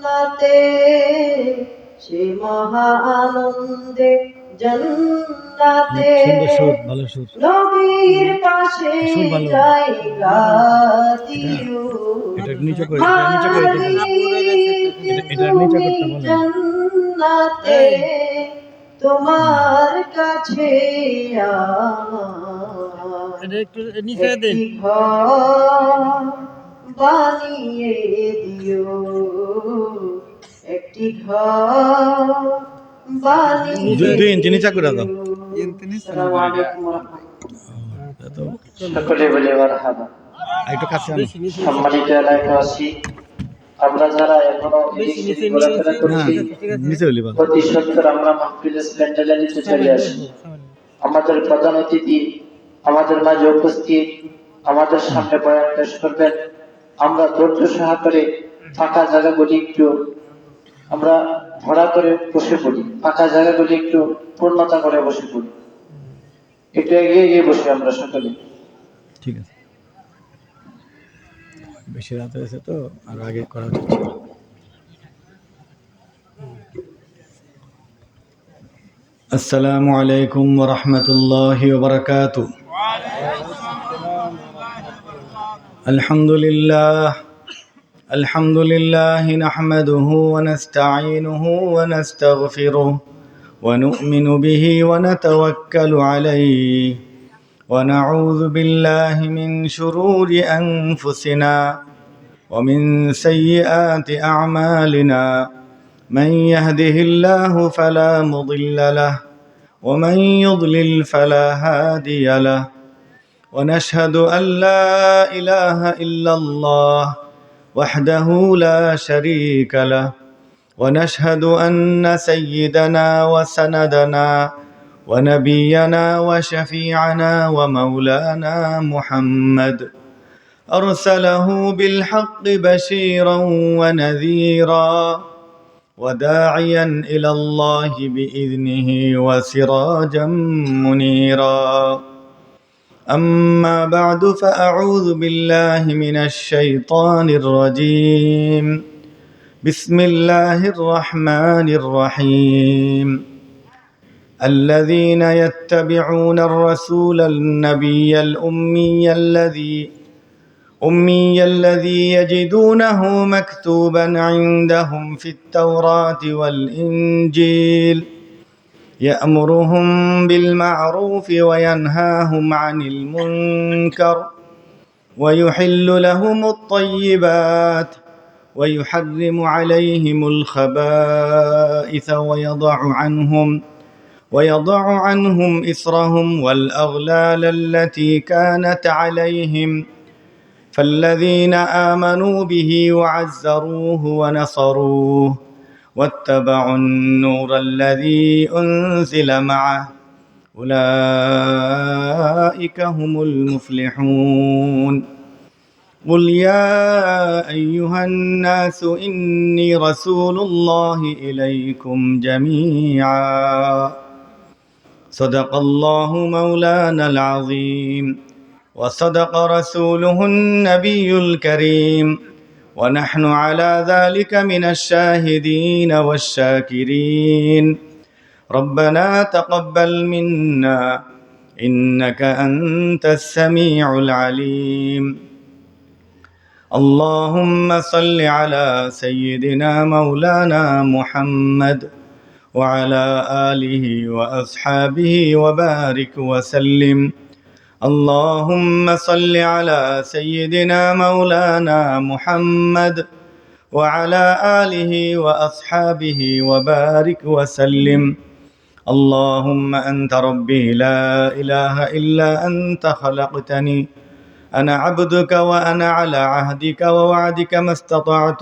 জান্নাতে সে মহা আনন্দে জান্নাতে নবীর পাশে জায়গা দিও জান্নাতে তোমার কাছে একটি ঘর বানিয়ে দিও, একটি ঘর বানিয়ে দিও। সকলে বলে মারহাবা। সম্মানিত এলাকাবাসী, আমরা যারা এখনো ঘোরাফেরা করছি, অতি সত্তর আমরা মাহফিল প্যান্ডেলে নিচে চলে আসি। আমাদের প্রধান অতিথি আমাদের মাঝে উপস্থিত, আমাদের সামনে বয়ান পেশ করবেন। আমরা ধৈর্য সহকারে ফাঁকা জায়গাগুলি একটু আমরা ভরা করে বসে পড়ি, ফাঁকা জায়গাগুলি একটু পূর্ণতা করে বসে পড়ি, একটু এগিয়ে গিয়ে বসে আমরা সকলে। ঠিক আছে, বেশি রাত হয়েছে তো আর আগে করা উচিত ছিল। আসসালামু আলাইকুম ওয়া রাহমাতুল্লাহি ওয়া বারাকাতুহু। আলহামদুলিল্লাহ নাহমাদুহু ওয়া নাস্তাঈনুহু ওয়া নাস্তাগফিরুহু ওয়া নু'মিনু বিহি ওয়া নাতাওয়াক্কালু আলাইহি ওয়া নাউযু বিল্লাহি মিন শুরুরি আনফুসিনা ওয়া মিন সাইয়্যাতি আ'মালিনা। من يهده الله فلا مضل له ومن يضلل فلا هادي له ونشهد أن لا إله إلا الله وحده لا شريك له ونشهد أن سيدنا وسندنا ونبينا وشفيعنا ومولانا محمد أرسله بالحق بشيرا ونذيرا وداعيا إلى الله بإذنه وسراجا منيرا. أما بعد فأعوذ بالله من الشيطان الرجيم. بسم الله الرحمن الرحيم. الذين يتبعون الرسول النبي الأمي الذي يجدونه مكتوبا عندهم في التوراة والإنجيل يأمرهم بالمعروف وينهاهم عن المنكر ويحل لهم الطيبات ويحرم عليهم الخبائث ويضع عنهم إصرهم والأغلال التي كانت عليهم فالذين آمنوا به وعزروه ونصروه واتبعوا النور الذي أنزل معه أولئك هم المفلحون. قل يا أيها الناس إني رسول الله إليكم جميعا. صدق الله مولانا العظيم وصدق رسوله النبي الكريم ونحن على ذلك من الشاهدين والشاكرين. ربنا تقبل منا إنك أنت السميع العليم. اللهم صل على سيدنا مولانا محمد وعلى آله وأصحابه وبارك وسلم. اللهم صل على سيدنا مولانا محمد وعلى آله وأصحابه وبارك وسلم. اللهم أنت ربي لا إله إلا أنت خلقتني أنا عبدك وأنا على عهدك ووعدك ما استطعت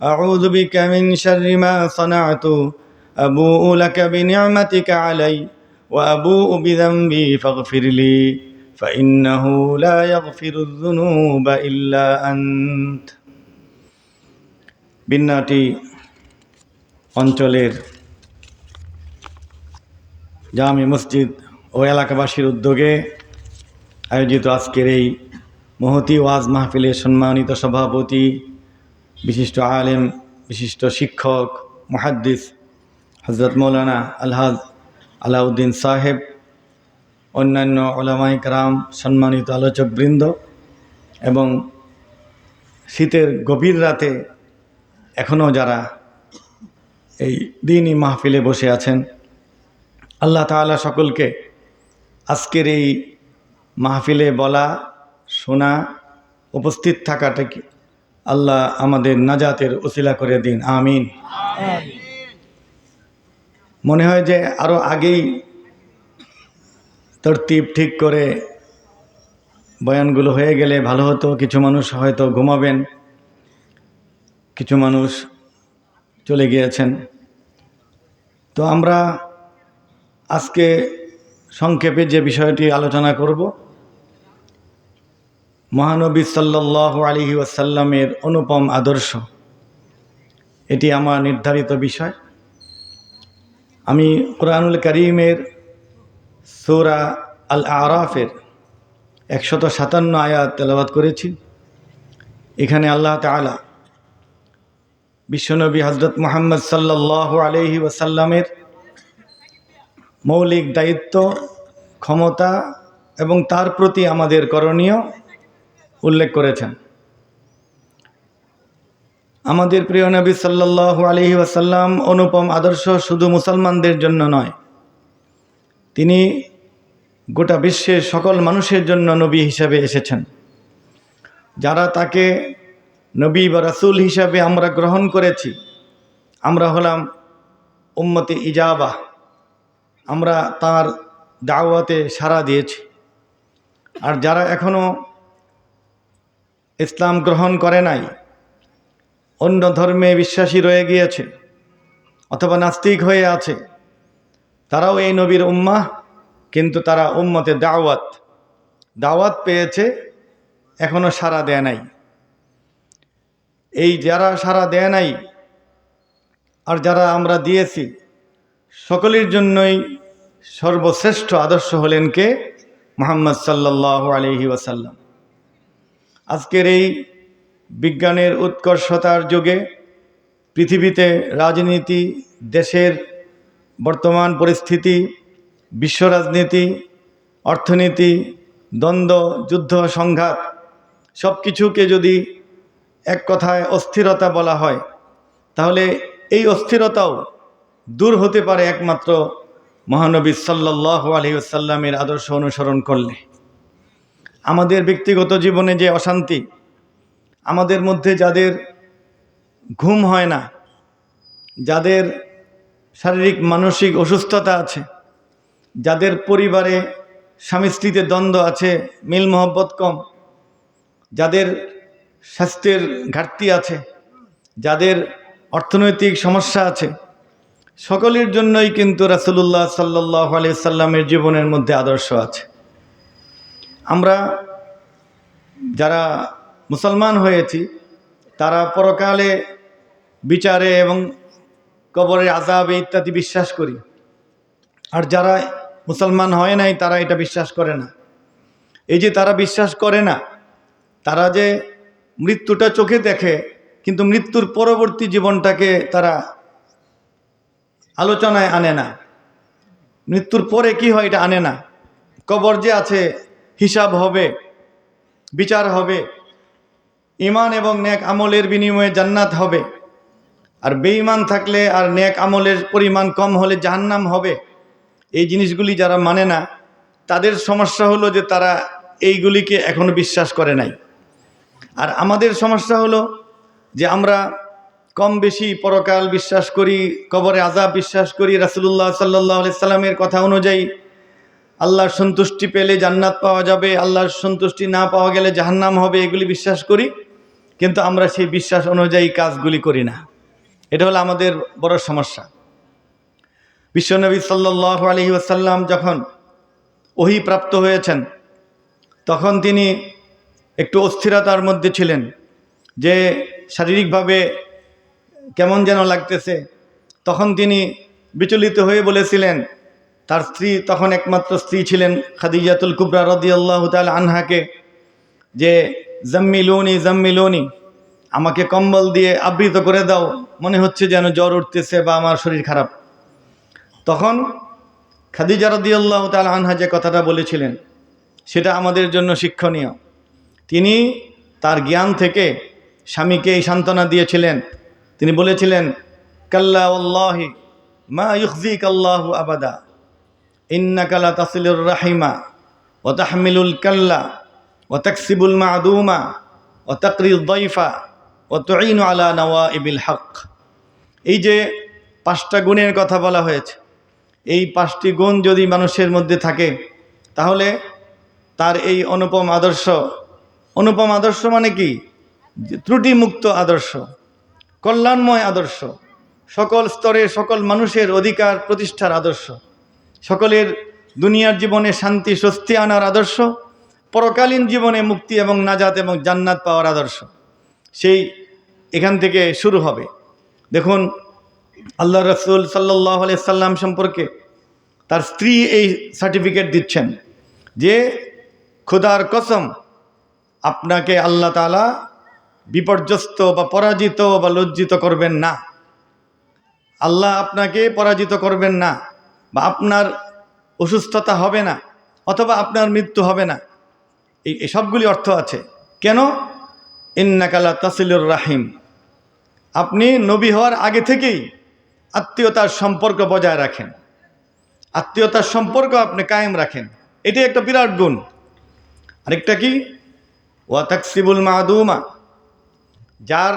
أعوذ بك من شر ما صنعت أبوء لك بنعمتك علي وأبوء بذنبي فاغفر لي فإنه لا يغفر الذنوب إلا أنت. বিন্নাটি অঞ্চলের জামি মসজিদ ও এলাকাবাসীর উদ্যোগে আয়োজিত আজকের এই মহতি ওয়াজ মাহফিলের সম্মানিত সভাপতি বিশিষ্ট আলেম বিশিষ্ট শিক্ষক মুহাদ্দিস হযরত মৌলানা আলহাজ আলাউদ্দিন সাহেব, অন্যান্য উলামায়ে কেরাম, সম্মানিত আলোচকবৃন্দ এবং শীতের গভীর রাতে এখনও যারা এই দ্বীনি মাহফিলে বসে আছেন, আল্লাহ তাআলা সকলকে আজকের এই মাহফিলে বলা, শোনা, উপস্থিত থাকাটাকে আল্লাহ আমাদের নাজাতের উসিলা করে দিন, আমিন। মনে হয় যে আরও আগেই তরতিব ঠিক করে বয়ানগুলো হয়ে গেলে ভালো হতো। কিছু মানুষ হয়তো ঘুমাবেন, কিছু মানুষ চলে গিয়েছেন। তো আমরা আজকে সংক্ষেপে যে বিষয়টি আলোচনা করব, মহানবী সাল্লাল্লাহু আলাইহি ওয়াসাল্লামের অনুপম আদর্শ, এটি আমার নির্ধারিত বিষয়। আমি কুরআনুল কারীমের সূরা আল আরাফের 157 আয়াত তেলাওয়াত করেছি। এখানে আল্লাহ তাআলা বিশ্বনবী হযরত মুহাম্মদ সাল্লাল্লাহু আলাইহি ওয়াসাল্লামের মৌলিক দায়িত্ব, ক্ষমতা এবং তার প্রতি আমাদের করণীয় উল্লেখ করেছেন। আমাদের প্রিয় নবী সাল্লাল্লাহু আলাইহি ওয়াসাল্লাম অনুপম আদর্শ শুধু মুসলমানদের জন্য নয়, তিনি গোটা বিশ্বের সকল মানুষের জন্য নবী হিসাবে এসেছেন। যারা তাকে নবী বা রাসূল হিসাবে আমরা গ্রহণ করেছি, আমরা হলাম উম্মতে ইজাবা, আমরা তার দাওয়াতে সাড়া দিয়েছি। আর যারা এখনও ইসলাম গ্রহণ করে নাই, অন্য ধর্মে বিশ্বাসী রয়ে গিয়েছে অথবা নাস্তিক হয়ে আছে, তারাও এই নবীর উম্মাহ, কিন্তু তারা উম্মতে দাওয়াত পেয়েছে, এখনও সাড়া দেয় নাই। এই যারা সাড়া দেয় নাই আর যারা আমরা দিয়েছি, সকলের জন্যই সর্বশ্রেষ্ঠ আদর্শ হলেন কে? মুহাম্মদ সাল্লাল্লাহু আলাইহি ওয়াসাল্লাম। আজকের এই বিজ্ঞানের উৎকর্ষতার যুগে পৃথিবীতে রাজনীতি, দেশের বর্তমান পরিস্থিতি, বিশ্ব রাজনীতি, অর্থনীতি, দ্বন্দ্ব, যুদ্ধ, সংঘাত, সব কিছুকে যদি এক কথায় অস্থিরতা বলা হয়, তাহলে এই অস্থিরতাও দূর হতে পারে একমাত্র মহানবী সাল্লাল্লাহু আলাইহি ওয়াসাল্লামের আদর্শ অনুসরণ করলে। আমাদের ব্যক্তিগত জীবনে যে অশান্তি, আমাদের মধ্যে যাদের ঘুম হয় না, যাদের শারীরিক মানসিক অসুস্থতা আছে, যাদের পরিবারে স্বামী স্ত্রীতে দ্বন্দ্ব আছে, মিল মহব্বত কম, যাদের স্বাস্থ্যের ঘাটতি আছে, যাদের অর্থনৈতিক সমস্যা আছে, সকলের জন্যই কিন্তু রাসূলুল্লাহ সাল্লাল্লাহু আলাইহি ওয়াসাল্লামের জীবনের মধ্যে আদর্শ আছে। আমরা যারা মুসলমান হয়েছি, তারা পরকালে বিচারে এবং কবরের আযাবে ইত্যাদি বিশ্বাস করি। আর যারা মুসলমান হয় নাই, তারা এটা বিশ্বাস করে না। এই যে তারা বিশ্বাস করে না, তারা যে মৃত্যুটা চোখে দেখে, কিন্তু মৃত্যুর পরবর্তী জীবনটাকে তারা আলোচনায় আনে না। মৃত্যুর পরে কি হয় এটা আনে না। কবর যে আছে, হিসাব হবে, বিচার হবে, ঈমান এবং নেক আমলের বিনিময়ে জান্নাত হবে, আর বেঈমান থাকলে আর নেক আমলের পরিমাণ কম হলে জাহান্নাম হবে। এই জিনিসগুলি যারা মানে না, তাদের সমস্যা হলো যে তারা এইগুলিকে এখনো বিশ্বাস করে নাই। আর আমাদের সমস্যা হলো যে আমরা কম বেশি পরকাল বিশ্বাস করি, কবরে আযাব বিশ্বাস করি, রাসূলুল্লাহ সাল্লাল্লাহু আলাইহি সাল্লামের কথা অনুযায়ী আল্লাহর সন্তুষ্টি পেলে জান্নাত পাওয়া যাবে, আল্লাহর সন্তুষ্টি না পাওয়া গেলে জাহান্নাম হবে, এগুলি বিশ্বাস করি। কিন্তু আমরা সেই বিশ্বাস অনুযায়ী কাজগুলি করি না। এটা হলো আমাদের বড় সমস্যা। বিশ্বনবী সাল্লাল্লাহু আলাইহি ওয়াসাল্লাম যখন ওহী প্রাপ্ত হয়েছেন, তখন তিনি একটু অস্থিরতার মধ্যে ছিলেন, যে শারীরিকভাবে কেমন যেন লাগতেছে। তখন তিনি বিচলিত হয়ে বলেছিলেন তার স্ত্রী, তখন একমাত্র স্ত্রী ছিলেন খাদিজাতুল কুবরা রাদিয়াল্লাহু তাআলা আনহাকে, যে জাম্মিলুনি জাম্মিলুনি, আমাকে কম্বল দিয়ে আবৃত করে দাও, মনে হচ্ছে যেন জ্বর উঠতেছে বা আমার শরীর খারাপ। তখন খাদিজা রাদিয়াল্লাহু তাআলা আনহা যে কথাটা বলেছিলেন সেটা আমাদের জন্য শিক্ষণীয়। তিনি তার জ্ঞান থেকে স্বামীকে এই সান্ত্বনা দিয়েছিলেন। তিনি বলেছিলেন, কাল্লা ওয়াল্লাহি মা ইউখজিকাল্লাহু আবাদা ইন্নাকা লা তাসিলুর রাহিমা ওয়া তাহমিলুল কাল্লা ওয়া তাকসিবুল মা'দুমা ওয়া তাকরিদ দাইফা ওয়া তুঈনু আলা নওয়াইবিল হক। এই যে 5টা গুণের কথা বলা হয়েছে, এই 5টি গুণ যদি মানুষের মধ্যে থাকে তাহলে তার এই অনুপম আদর্শ মানে কি? ত্রুটিমুক্ত আদর্শ, কল্যাণময় আদর্শ, সকল স্তরে সকল মানুষের অধিকার প্রতিষ্ঠার আদর্শ, সকলের দুনিয়ার জীবনে শান্তি স্বস্তি আনার আদর্শ, পরকালীন জীবনে মুক্তি এবং নাজাত এবং জান্নাত পাওয়ার আদর্শ। সেই এখান থেকে শুরু হবে। দেখুন আল্লাহ রাসূল সাল্লাল্লাহু আলাইহি সাল্লাম সম্পর্কে তার স্ত্রী এই সার্টিফিকেট দিচ্ছেন যে খোদার কসম, আপনাকে আল্লাহ তাআলা বিপর্যস্ত বা পরাজিত বা লজ্জিত করবেন না। আল্লাহ আপনাকে পরাজিত করবেন না, বা আপনার অসুস্থতা হবে না, অথবা আপনার মৃত্যু হবে না। এই সবগুলি অর্থ আছে। কেন? ইন্নাকা লা তাসিলুর রাহিম, আপনি নবী হওয়ার আগে থেকেই আত্মীয়তার সম্পর্ক বজায় রাখেন, আত্মীয়তার সম্পর্ক আপনি কায়েম রাখেন। এটি একটা বিরাট গুণ। আরেকটা কি? ওয়া তাকসিবুল মা'দুমা, যার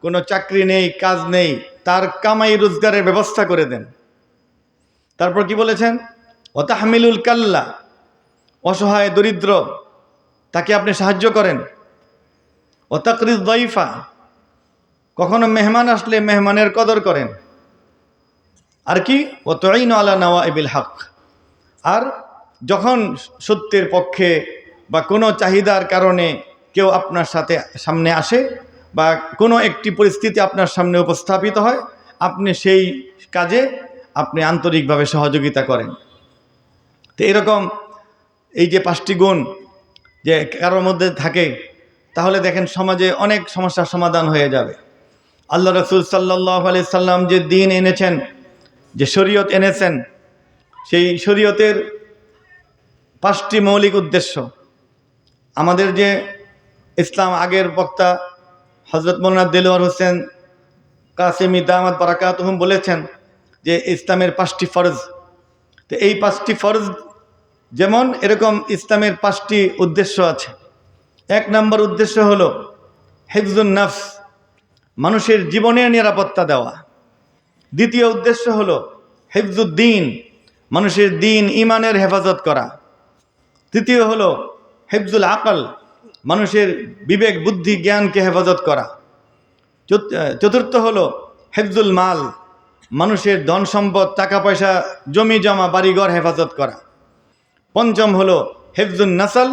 কোনো চাকরি নেই, কাজ নেই, তার কামাই রোজগারের ব্যবস্থা করে দেন। তারপর কি বলেছেন? ওয়া তাহমিলুল কাল্লা, অসহায় দরিদ্র তাকে আপনি সাহায্য করেন। ওয়া তাকরিদ দাইফা, কখনো মেহমান আসলে মেহমানের কদর করেন। আর কি? ওয়া তুঈনু আলা নওয়াইবিল হক, আর যখন সত্যের পক্ষে বা কোনো চাহিদার কারণে কেউ আপনার সামনে আসে বা কোনো একটি পরিস্থিতি আপনার সামনে উপস্থাপিত হয়, আপনি সেই কাজে আপনি আন্তরিকভাবে সহযোগিতা করেন। তো এরকম এই যে 5টি গুণ যে কারোর মধ্যে থাকে, তাহলে দেখেন সমাজে অনেক সমস্যার সমাধান হয়ে যাবে। আল্লাহ রাসূল সাল্লাল্লাহু আলাইহি সাল্লাম যে দ্বীন এনেছেন, যে শরীয়ত এনেছেন, সেই শরীয়তের 5টি মৌলিক উদ্দেশ্য। আমাদের যে ইসলাম আগের বক্তা হযরত মাওলানা দেলোয়ার হোসেন কাসেমি দামাত বারাকাতুহুম বলেছেন যে ইসলামের 5টি ফরজ। তো এই 5টি ফরজ যেমন, এরকম ইসলামের 5টি উদ্দেশ্য আছে। 1 নম্বর উদ্দেশ্য হলো হিফজুন নফস, মানুষের জীবনের নিরাপত্তা দেওয়া। দ্বিতীয় উদ্দেশ্য হলো হিফজুদ্দিন, মানুষের দিন ইমানের হেফাজত করা। তৃতীয় হলো হিফজুল আকল, মানুষের বিবেক বুদ্ধি জ্ঞানকে হেফাজত করা। চতুর্থ হলো হিফজুল মাল, মানুষের ধন সম্পদ টাকা পয়সা জমি জমা বাড়িঘর হেফাজত করা। পঞ্চম হলো হিফজুন নাসল,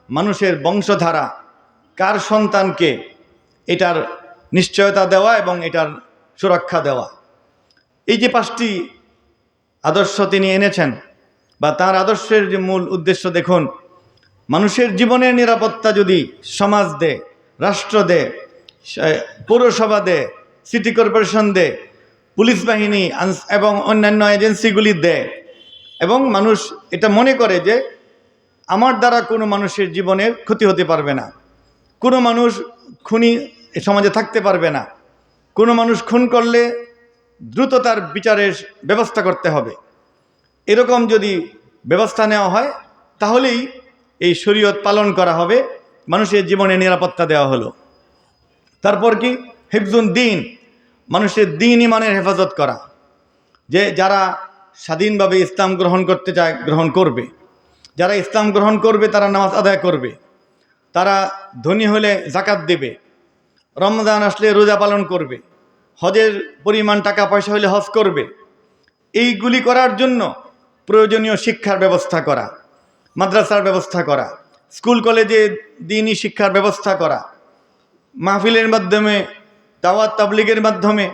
মানুষের বংশধারা, কার সন্তানকে, এটার নিশ্চয়তা দেওয়া এবং এটার সুরক্ষা দেওয়া। এই যে 5টি আদর্শ তিনি এনেছেন, বা তার আদর্শের যে মূল উদ্দেশ্য, দেখুন মানুষের জীবনের নিরাপত্তা যদি সমাজ দেয়, রাষ্ট্র দেয়, পৌরসভা দেয়, সিটি কর্পোরেশন দেয়, পুলিশ বাহিনী এবং অন্যান্য এজেন্সিগুলি দেয়, এবং মানুষ এটা মনে করে যে আমার দ্বারা কোনো মানুষের জীবনের ক্ষতি হতে পারবে না, কোনো মানুষ খুনি সমাজে থাকতে পারবে না, কোনো মানুষ খুন করলে দ্রুত তার বিচারের ব্যবস্থা করতে হবে, এরকম যদি ব্যবস্থা নেওয়া হয় তাহলেই এই শরীয়ত পালন করা হবে, মানুষের জীবনে নিরাপত্তা দেওয়া হলো। তারপর কি? হিফজুন দ্বীন, মানুষের দ্বীন ইমানের হেফাজত করা, যে যারা স্বাধীনভাবে ইসলাম গ্রহণ করতে চায় গ্রহণ করবে, যারা ইসলাম গ্রহণ করবে তারা নামাজ আদায় করবে, তারা ধনী হলে যাকাত দেবে, রমজান আসলে রোজা পালন করবে, হজের পরিমাণ টাকা পয়সা হলে হজ করবে। এইগুলি করার জন্য প্রয়োজনীয় শিক্ষার ব্যবস্থা করা, মাদ্রাসার ব্যবস্থা করা, স্কুল কলেজে দ্বীনি শিক্ষার ব্যবস্থা করা, মাহফিলের মাধ্যমে, দাওয়াত তাবলীগের মাধ্যমে,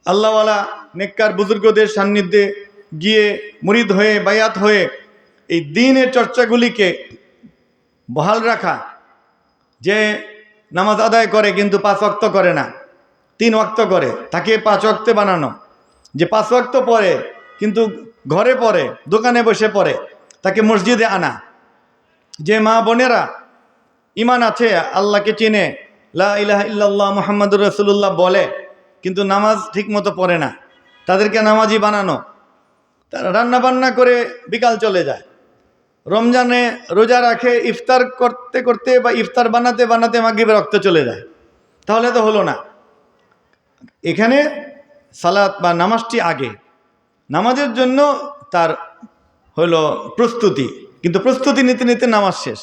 আল্লাহওয়ালা নেককার বুজুর্গদের সান্নিধ্যে গিয়ে মুরিদ হয়ে বায়াত হয়ে এই দ্বীনের চর্চাগুলিকে বহাল রাখা। যে নামাজ আদায় করে কিন্তু 5 ওয়াক্ত করে না, 3 ওয়াক্ত করে, তাকে 5 ওয়াক্তে বানানো। যে 5 ওয়াক্ত পড়ে কিন্তু ঘরে পড়ে, দোকানে বসে পড়ে, তাকে মসজিদে আনা। যে মা বোনেরা ইমান আছে, আল্লাহকে চিনে, লা ইলাহা ইল্লাল্লাহ মুহাম্মাদুর রাসূলুল্লাহ বলে, কিন্তু নামাজ ঠিকমতো পড়ে না, তাদেরকে নামাজি বানানো। তারা রান্না বান্না করে বিকাল চলে যায়, রমজানে রোজা রাখে, ইফতার করতে করতে বা ইফতার বানাতে বানাতে মাগরিবের রক্ত চলে যায়, তাহলে তো হলো না। এখানে সালাত বা নামাজটি আগে, নামাজের জন্য তার হলো প্রস্তুতি, কিন্তু প্রস্তুতি নিতে নিতে নামাজ শেষ।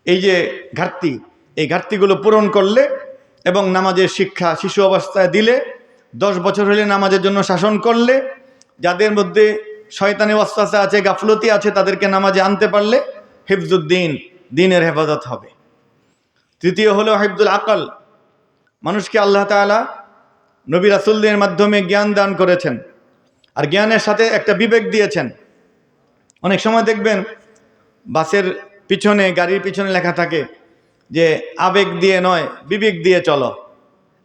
এই যে ঘাটতি, এই ঘাটতিগুলো পূরণ করলে এবং নামাজের শিক্ষা শিশু অবস্থায় দিলে, 10 বছর হলে নামাজের জন্য শাসন করলে, যাদের মধ্যে শয়তানি ওয়াসওয়াসা আছে, গাফলতি আছে, তাদেরকে নামাজে আনতে পারলে হিফজুদ্দিন, দ্বীনের হেফাজত হবে। তৃতীয় হলো হিফজুল আকল। মানুষকে আল্লাহ তাআলা নবী রাসূলদের মাধ্যমে জ্ঞান দান করেছেন, আর জ্ঞানের সাথে একটা বিবেক দিয়েছেন। অনেক সময় দেখবেন বাসের পিছনে, গাড়ির পিছনে লেখা থাকে যে আবেগ দিয়ে নয়, বিবেক দিয়ে চলো।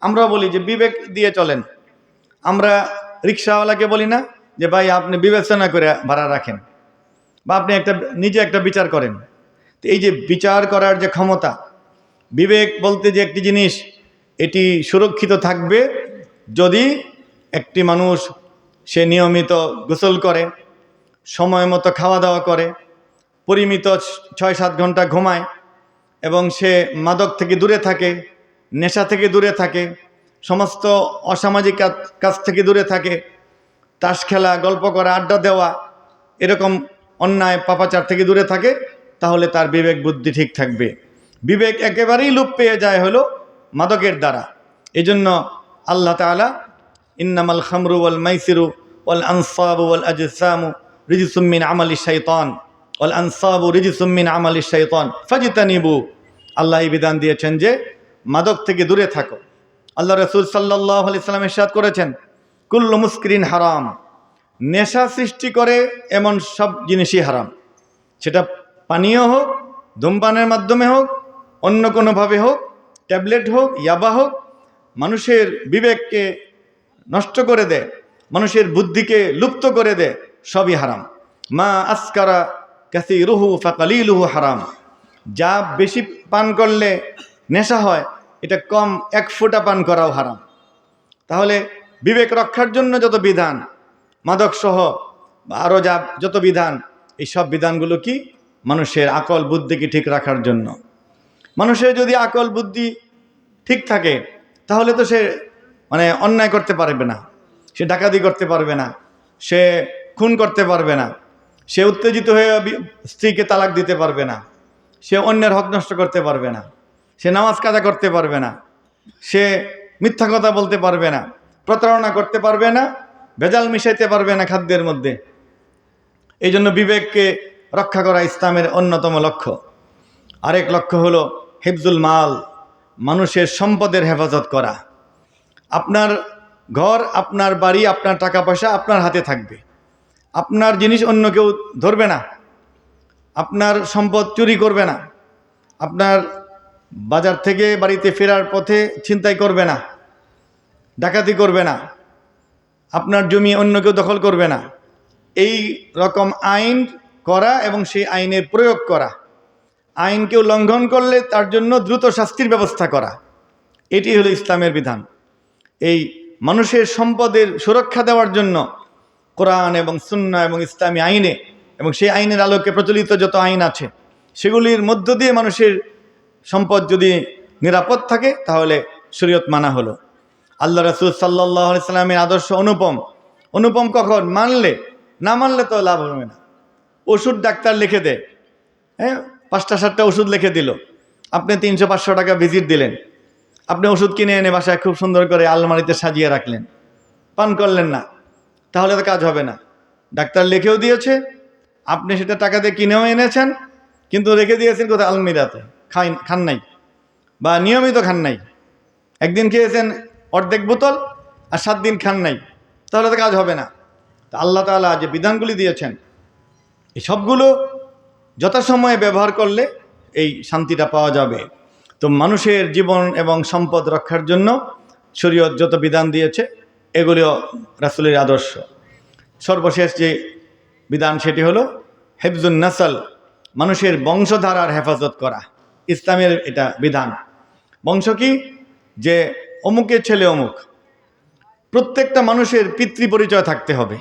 আমরাও বলি যে বিবেক দিয়ে চলেন। আমরা রিক্সাওয়ালাকে বলি না যে ভাই আপনি বিবেচনা করে ভাড়া রাখেন, বা আপনি নিজে একটা বিচার করেন। তো এই যে বিচার করার যে ক্ষমতা, বিবেক বলতে যে একটি জিনিস, এটি সুরক্ষিত থাকবে যদি একটি মানুষ সে নিয়মিত গোসল করে, সময় মতো খাওয়া দাওয়া করে, পরিমিত 6-7 ঘন্টা ঘুমায়, এবং সে মাদক থেকে দূরে থাকে, নেশা থেকে দূরে থাকে, সমস্ত অসামাজিক কাজ থেকে দূরে থাকে, তাস খেলা, গল্প করা, আড্ডা দেওয়া, এরকম অন্যায় পাপাচার থেকে দূরে থাকে, তাহলে তার বিবেক বুদ্ধি ঠিক থাকবে। বিবেক একেবারেই লোপ পেয়ে যায় হলো মাদকের দ্বারা। এই জন্য আল্লাহ তাআলা ইন্নামাল খামরু ওয়াল মাইসিরু ওয়াল আনসাবু ওয়াল আজসামু রিজসুম মিন আমালি শাইতান ওয়াল আনসাবু রিজসুম মিন আমালি শাইতান ফাজতানিবু। আল্লাহ এই বিধান দিয়েছেন যে মাদক থেকে দূরে থাকো। আল্লাহ রাসূল সাল্লাল্লাহু আলাইহি সাল্লাম ইরশাদ করেছেন, কুল্লু মুসকিরিন হারাম। নেশা সৃষ্টি করে এমন সব জিনিসই হারাম, সেটা পানীয় হোক, ধূমপানের মাধ্যমে হোক, অন্য কোনোভাবে হোক, ট্যাবলেট হোক, ইয়াবা হোক, মানুষের বিবেককে নষ্ট করে দেয়, মানুষের বুদ্ধিকে লুপ্ত করে দেয়, সবই হারাম। মা আসকারা কাসীরুহু ফাকালিলুহু হারাম। যা বেশি পান করলে নেশা হয়, এটা কম 1 ফোঁটা পান করাও হারাম। তাহলে বিবেক রক্ষার জন্য যত বিধান, মাদক সহ আরও যত বিধান, এই সব বিধানগুলো কি? মানুষের আকল বুদ্ধিকে ঠিক রাখার জন্য। মানুষের যদি আকল বুদ্ধি ঠিক থাকে, তাহলে তো সে অন্যায় করতে পারবে না, সে ডাকাতি করতে পারবে না, সে খুন করতে পারবে না, সে উত্তেজিত হয়ে স্ত্রীকে তালাক দিতে পারবে না, সে অন্যের হক নষ্ট করতে পারবে না, সে নামাজ কাজা করতে পারবে না, সে মিথ্যা কথা বলতে পারবে না, প্রতারণা করতে পারবে না, ভেজাল মিশাইতে পারবে না খাদ্যের মধ্যে। এই জন্য বিবেককে রক্ষা করা ইসলামের অন্যতম লক্ষ্য। আরেক লক্ষ্য হলো হিফজুল মাল, মানুষের সম্পদের হেফাজত করা। আপনার ঘর, আপনার বাড়ি, আপনার টাকা পয়সা আপনার হাতে থাকবে, আপনার জিনিস অন্য কেউ ধরবে না, আপনার সম্পদ চুরি করবে না, আপনার বাজার থেকে বাড়িতে ফেরার পথে ছিনতাই করবে না, ডাকাতি করবে না, আপনার জমি অন্য কেউ দখল করবে না। এই রকম আইন করা এবং সেই আইনের প্রয়োগ করা, আইন কেউ লঙ্ঘন করলে তার জন্য দ্রুত শাস্তির ব্যবস্থা করা, এটি হলো ইসলামের বিধান। এই মানুষের সম্পদের সুরক্ষা দেওয়ার জন্য কোরআন এবং সুন্নাহ এবং ইসলামী আইনে এবং সেই আইনের আলোকে প্রচলিত যত আইন আছে, সেগুলির মধ্য দিয়ে মানুষের সম্পদ যদি নিরাপদ থাকে, তাহলে শরীয়ত মানা হলো। আল্লাহ রাসূল সাল্লাল্লাহু আলাইহি সাল্লামের আদর্শ অনুপম কখন? মানলে, না মানলে তো লাভ হবে না। ওষুধ ডাক্তার লিখে দেয়, 5টা-7টা ওষুধ লিখে দিল, আপনি 300-500 টাকা ভিজিট দিলেন, আপনি ওষুধ কিনে এনে বাসায় খুব সুন্দর করে আলমারিতে সাজিয়ে রাখলেন, পান করলেন না, তাহলে তো কাজ হবে না। ডাক্তার লিখেও দিয়েছে, আপনি সেটা টাকা দিয়ে কিনেও এনেছেন, কিন্তু রেখে দিয়েছেন কোথায়? আলমিরাতে। খান নাই, বা নিয়মিত খান নাই। একদিন খেয়েছেন অর্ধেক বোতল, আর 7 দিন খান নাই, তাহলে তো কাজ হবে না। তা আল্লাহ তাআলা যে বিধানগুলি দিয়েছেন, এই সবগুলো যথাসময়ে ব্যবহার করলে এই শান্তিটা পাওয়া যাবে। তো মানুষের জীবন এবং সম্পদ রক্ষার জন্য শরীয়ত যত বিধান দিয়েছে এগুলিও রাসূলের আদর্শ। সর্বশেষ যে বিধান সেটি হলো হেফজুন নাসল, মানুষের বংশধারার হেফাজত করা। ইসলামের এটা বিধান। বংশ কি? যে অমুকের ছেলে অমুক। প্রত্যেকটা মানুষের পিতৃ পরিচয় থাকতে হবে।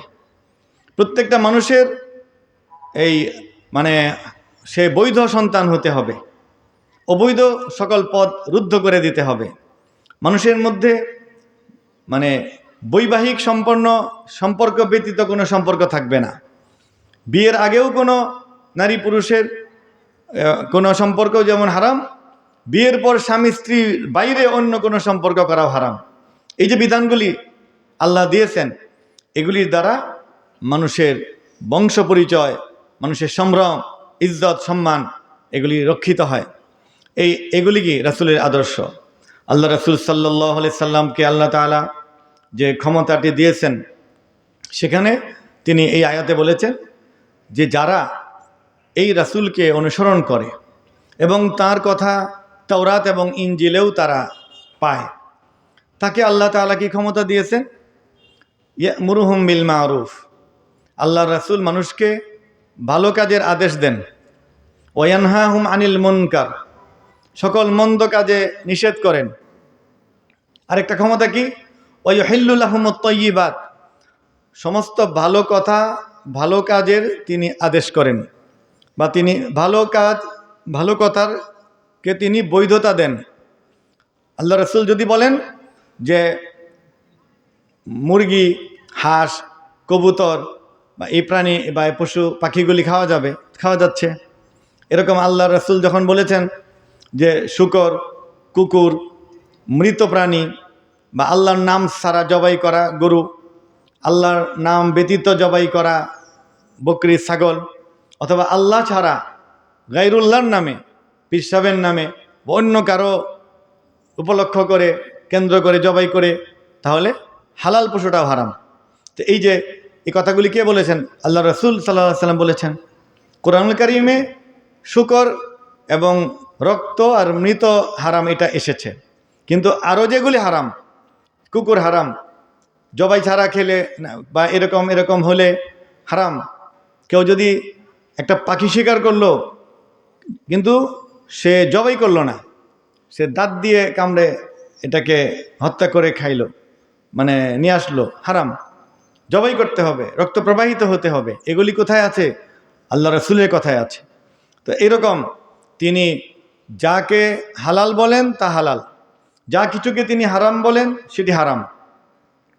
প্রত্যেকটা মানুষের এই মানে সে বৈধ সন্তান হতে হবে। অবৈধ সকল পদ রুদ্ধ করে দিতে হবে। মানুষের মধ্যে মানে বৈবাহিক সম্পর্ক ব্যতীত কোনো সম্পর্ক থাকবে না। বিয়ের আগেও কোনো নারী পুরুষের কোনো সম্পর্ক যেমন হারাম, বিয়ের পর স্বামী স্ত্রীর বাইরে অন্য কোনো সম্পর্ক করাও হারাম। এই যে বিধানগুলি আল্লাহ দিয়েছেন, এগুলির দ্বারা মানুষের বংশ পরিচয়, মানুষের সম্ভ্রম, ইজ্জত, সম্মান এগুলি রক্ষিত হয়। এগুলি কি রাসূলের আদর্শ। আল্লাহ রাসূল সাল্লাল্লাহু আলাইহি সাল্লামকে আল্লাহ তাআলা যে ক্ষমতাটি দিয়েছেন, সেখানে তিনি এই আয়াতে বলেছেন যে যারা এই রাসূলকে অনুসরণ করে এবং তার কথা তাওরাত এবং ইনজিলেও তারা পায়, তাকে আল্লাহ তাআলা কি ক্ষমতা দিয়েছেন? ইয়ামুরুহুম বিল মারুফ, আল্লাহ রাসূল মানুষকে ভালো কাজের আদেশ দেন। ওয়ানহাহুম আনিল মুনকার, সকল মন্দ কাজে নিষেধ করেন। আরেকটা ক্ষমতা কি? ওয়ায়ুহিল্লু লাহুমুত তাইয়্যিবাত, সমস্ত ভালো কথা ভালো কাজের তিনি আদেশ করেন, বা তিনি ভালো কথারকে তিনি বৈধতা দেন। আল্লাহ রাসূল যদি বলেন যে মুরগি, হাঁস, কবুতর বা এই প্রাণী বা এই পশু পাখিগুলি খাওয়া যাচ্ছে। এরকম আল্লাহ রাসূল যখন বলেছেন যে শূকর, কুকুর, মৃত প্রাণী বা আল্লাহর নাম ছাড়া জবাই করা গরু, আল্লাহর নাম ব্যতীত জবাই করা বকরি, ছাগল, অথবা আল্লাহ ছাড়া গায়রুল্লাহর নামে, পীর সাহেবের নামে বা অন্য কারো উপলক্ষ করে কেন্দ্র করে জবাই করে, তাহলে হালাল পশুটাও হারাম। তো এই যে এই কথাগুলি কে বলেছেন? আল্লাহ রাসূল সাল্লাল্লাহু আলাইহি সাল্লাম বলেছেন। কোরআনুল কারীমে শূকর এবং রক্ত আর মৃত হারাম এটা এসেছে, কিন্তু আরও যেগুলি হারাম, কুকুর হারাম, জবাই ছাড়া খেলে বা এরকম হলে হারাম। কেউ যদি একটা পাখি শিকার করলো কিন্তু সে জবাই করলো না, সে দাঁত দিয়ে কামড়ে এটাকে হত্যা করে খাইলো, মানে নিয়ে আসলো, হারাম। জবাই করতে হবে, রক্ত প্রবাহিত হতে হবে। এগুলি কোথায় আছে? আল্লাহ রাসূলের কথায় আছে। তো এরকম তিনি যাকে হালাল বলেন তা হালাল, যা কিছুকে তিনি হারাম বলেন সেটি হারাম।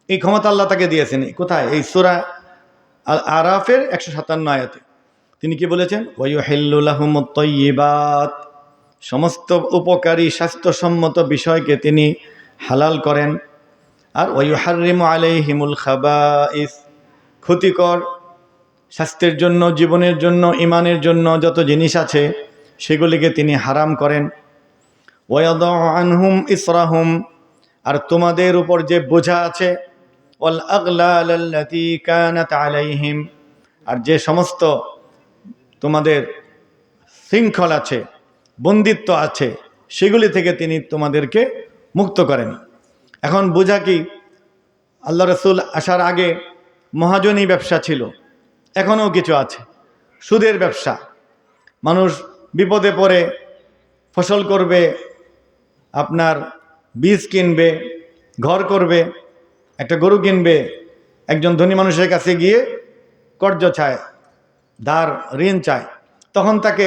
এই ক্ষমতা আল্লাহ তাকে দিয়েছেন। কোথায়? এই সূরা আল আরাফের 157 আয়াতে তিনি কি বলেছেন? ওয়ায়ুহিল্লু লাহুমুত তাইয়্যিবাত, সমস্ত উপকারী স্বাস্থ্যসম্মত বিষয়কে তিনি হালাল করেন। আর ওয়ায়ুহাররিমু আলাইহিমুল খাবাইস, ক্ষতিকর স্বাস্থ্যের জন্য, জীবনের জন্য, ঈমানের জন্য যত জিনিস আছে সেগুলিকে তিনি হারাম করেন। ওয়ায়াদাউ আনহুম ইসরাহুম, আর তোমাদের উপর যে বোঝা আছে, ওয়াল আগলাল আল্লাতী কানাত আলাইহিম, আর যে সমস্ত তোমাদের শৃঙ্খল আছে, বন্দিত্ব আছে, সেগুলি থেকে তিনি তোমাদেরকে মুক্ত করেন। এখন বোঝা কি? আল্লাহ রাসূল আসার আগে মহাজনী ব্যবসা ছিল, এখনও কিছু আছে। সুদের ব্যবসা, মানুষ বিপদে পড়ে ফসল করবে, আপনার বীজ কিনবে, ঘর করবে, একটা গরু কিনবে, একজন ধনী মানুষের কাছে গিয়ে কর্জ চায়, ধার ঋণ চায়, তখন তাকে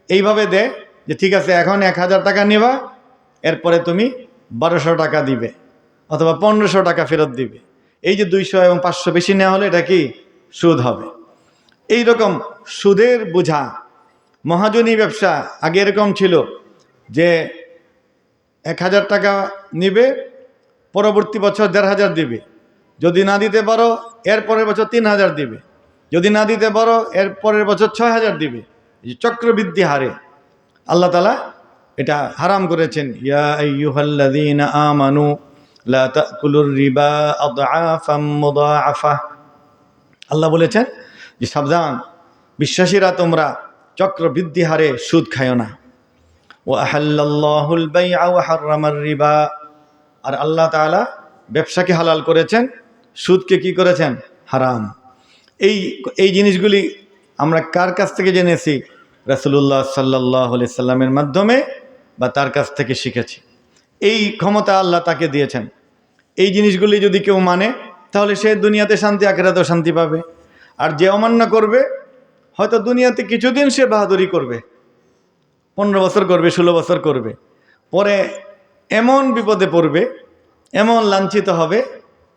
এইভাবে দেয় যে ঠিক আছে এখন 1000 টাকা নেবা, এরপরে তুমি 1200 টাকা দিবে অথবা 1500 টাকা ফেরত দিবে। এই যে 200 এবং 500 বেশি নেওয়া হলে এটা কি? সুদ হবে। এই রকম সুদের বোঝা, মহাজনী ব্যবসা আগে এরকম ছিল যে 1000 টাকা নিবে, পরবর্তী বছর 1500 দিবে, যদি না দিতে পারো এর পরের বছর 3000 দিবে, যদি না দিতে পারো এর পরের বছর 6000 দিবে। এই চক্রবৃদ্ধি হারে আল্লাহ তাআলা এটা হারাম করেছেন। ইয়া আইয়ুহাল্লাযীনা আমানু লা তাকুলুর রিবা আদআফাম মুদাআফা, আল্লাহ বলেছেন যে সাবধান বিশ্বাসীরা, তোমরা চক্রবৃদ্ধি হারে সুদ খায়ো না। ওয়া আহাল্লাল্লাহুল বাইআ ওয়া হাররামার রিবা, আর আল্লাহ তাআলা ব্যবসাকে হালাল করেছেন, সুদকে কি করেছেন? হারাম। এই এই জিনিসগুলি আমরা কার কাছ থেকে জেনেছি? রাসূলুল্লাহ সাল্লাল্লাহু আলাইহি সাল্লামের মাধ্যমে বা তার কাছ থেকে শিখেছি। এই ক্ষমতা আল্লাহ তাকে দিয়েছেন। এই জিনিসগুলি যদি কেউ মানে তাহলে সে দুনিয়াতে শান্তি, আখিরাতেও শান্তি পাবে। আর যে অমান্য করবে, হয়তো দুনিয়াতে কিছুদিন সে বাহাদুরি করবে, 15 বছর করবে, 16 বছর করবে, পরে এমন বিপদে পড়বে, এমন লাঞ্ছিত হবে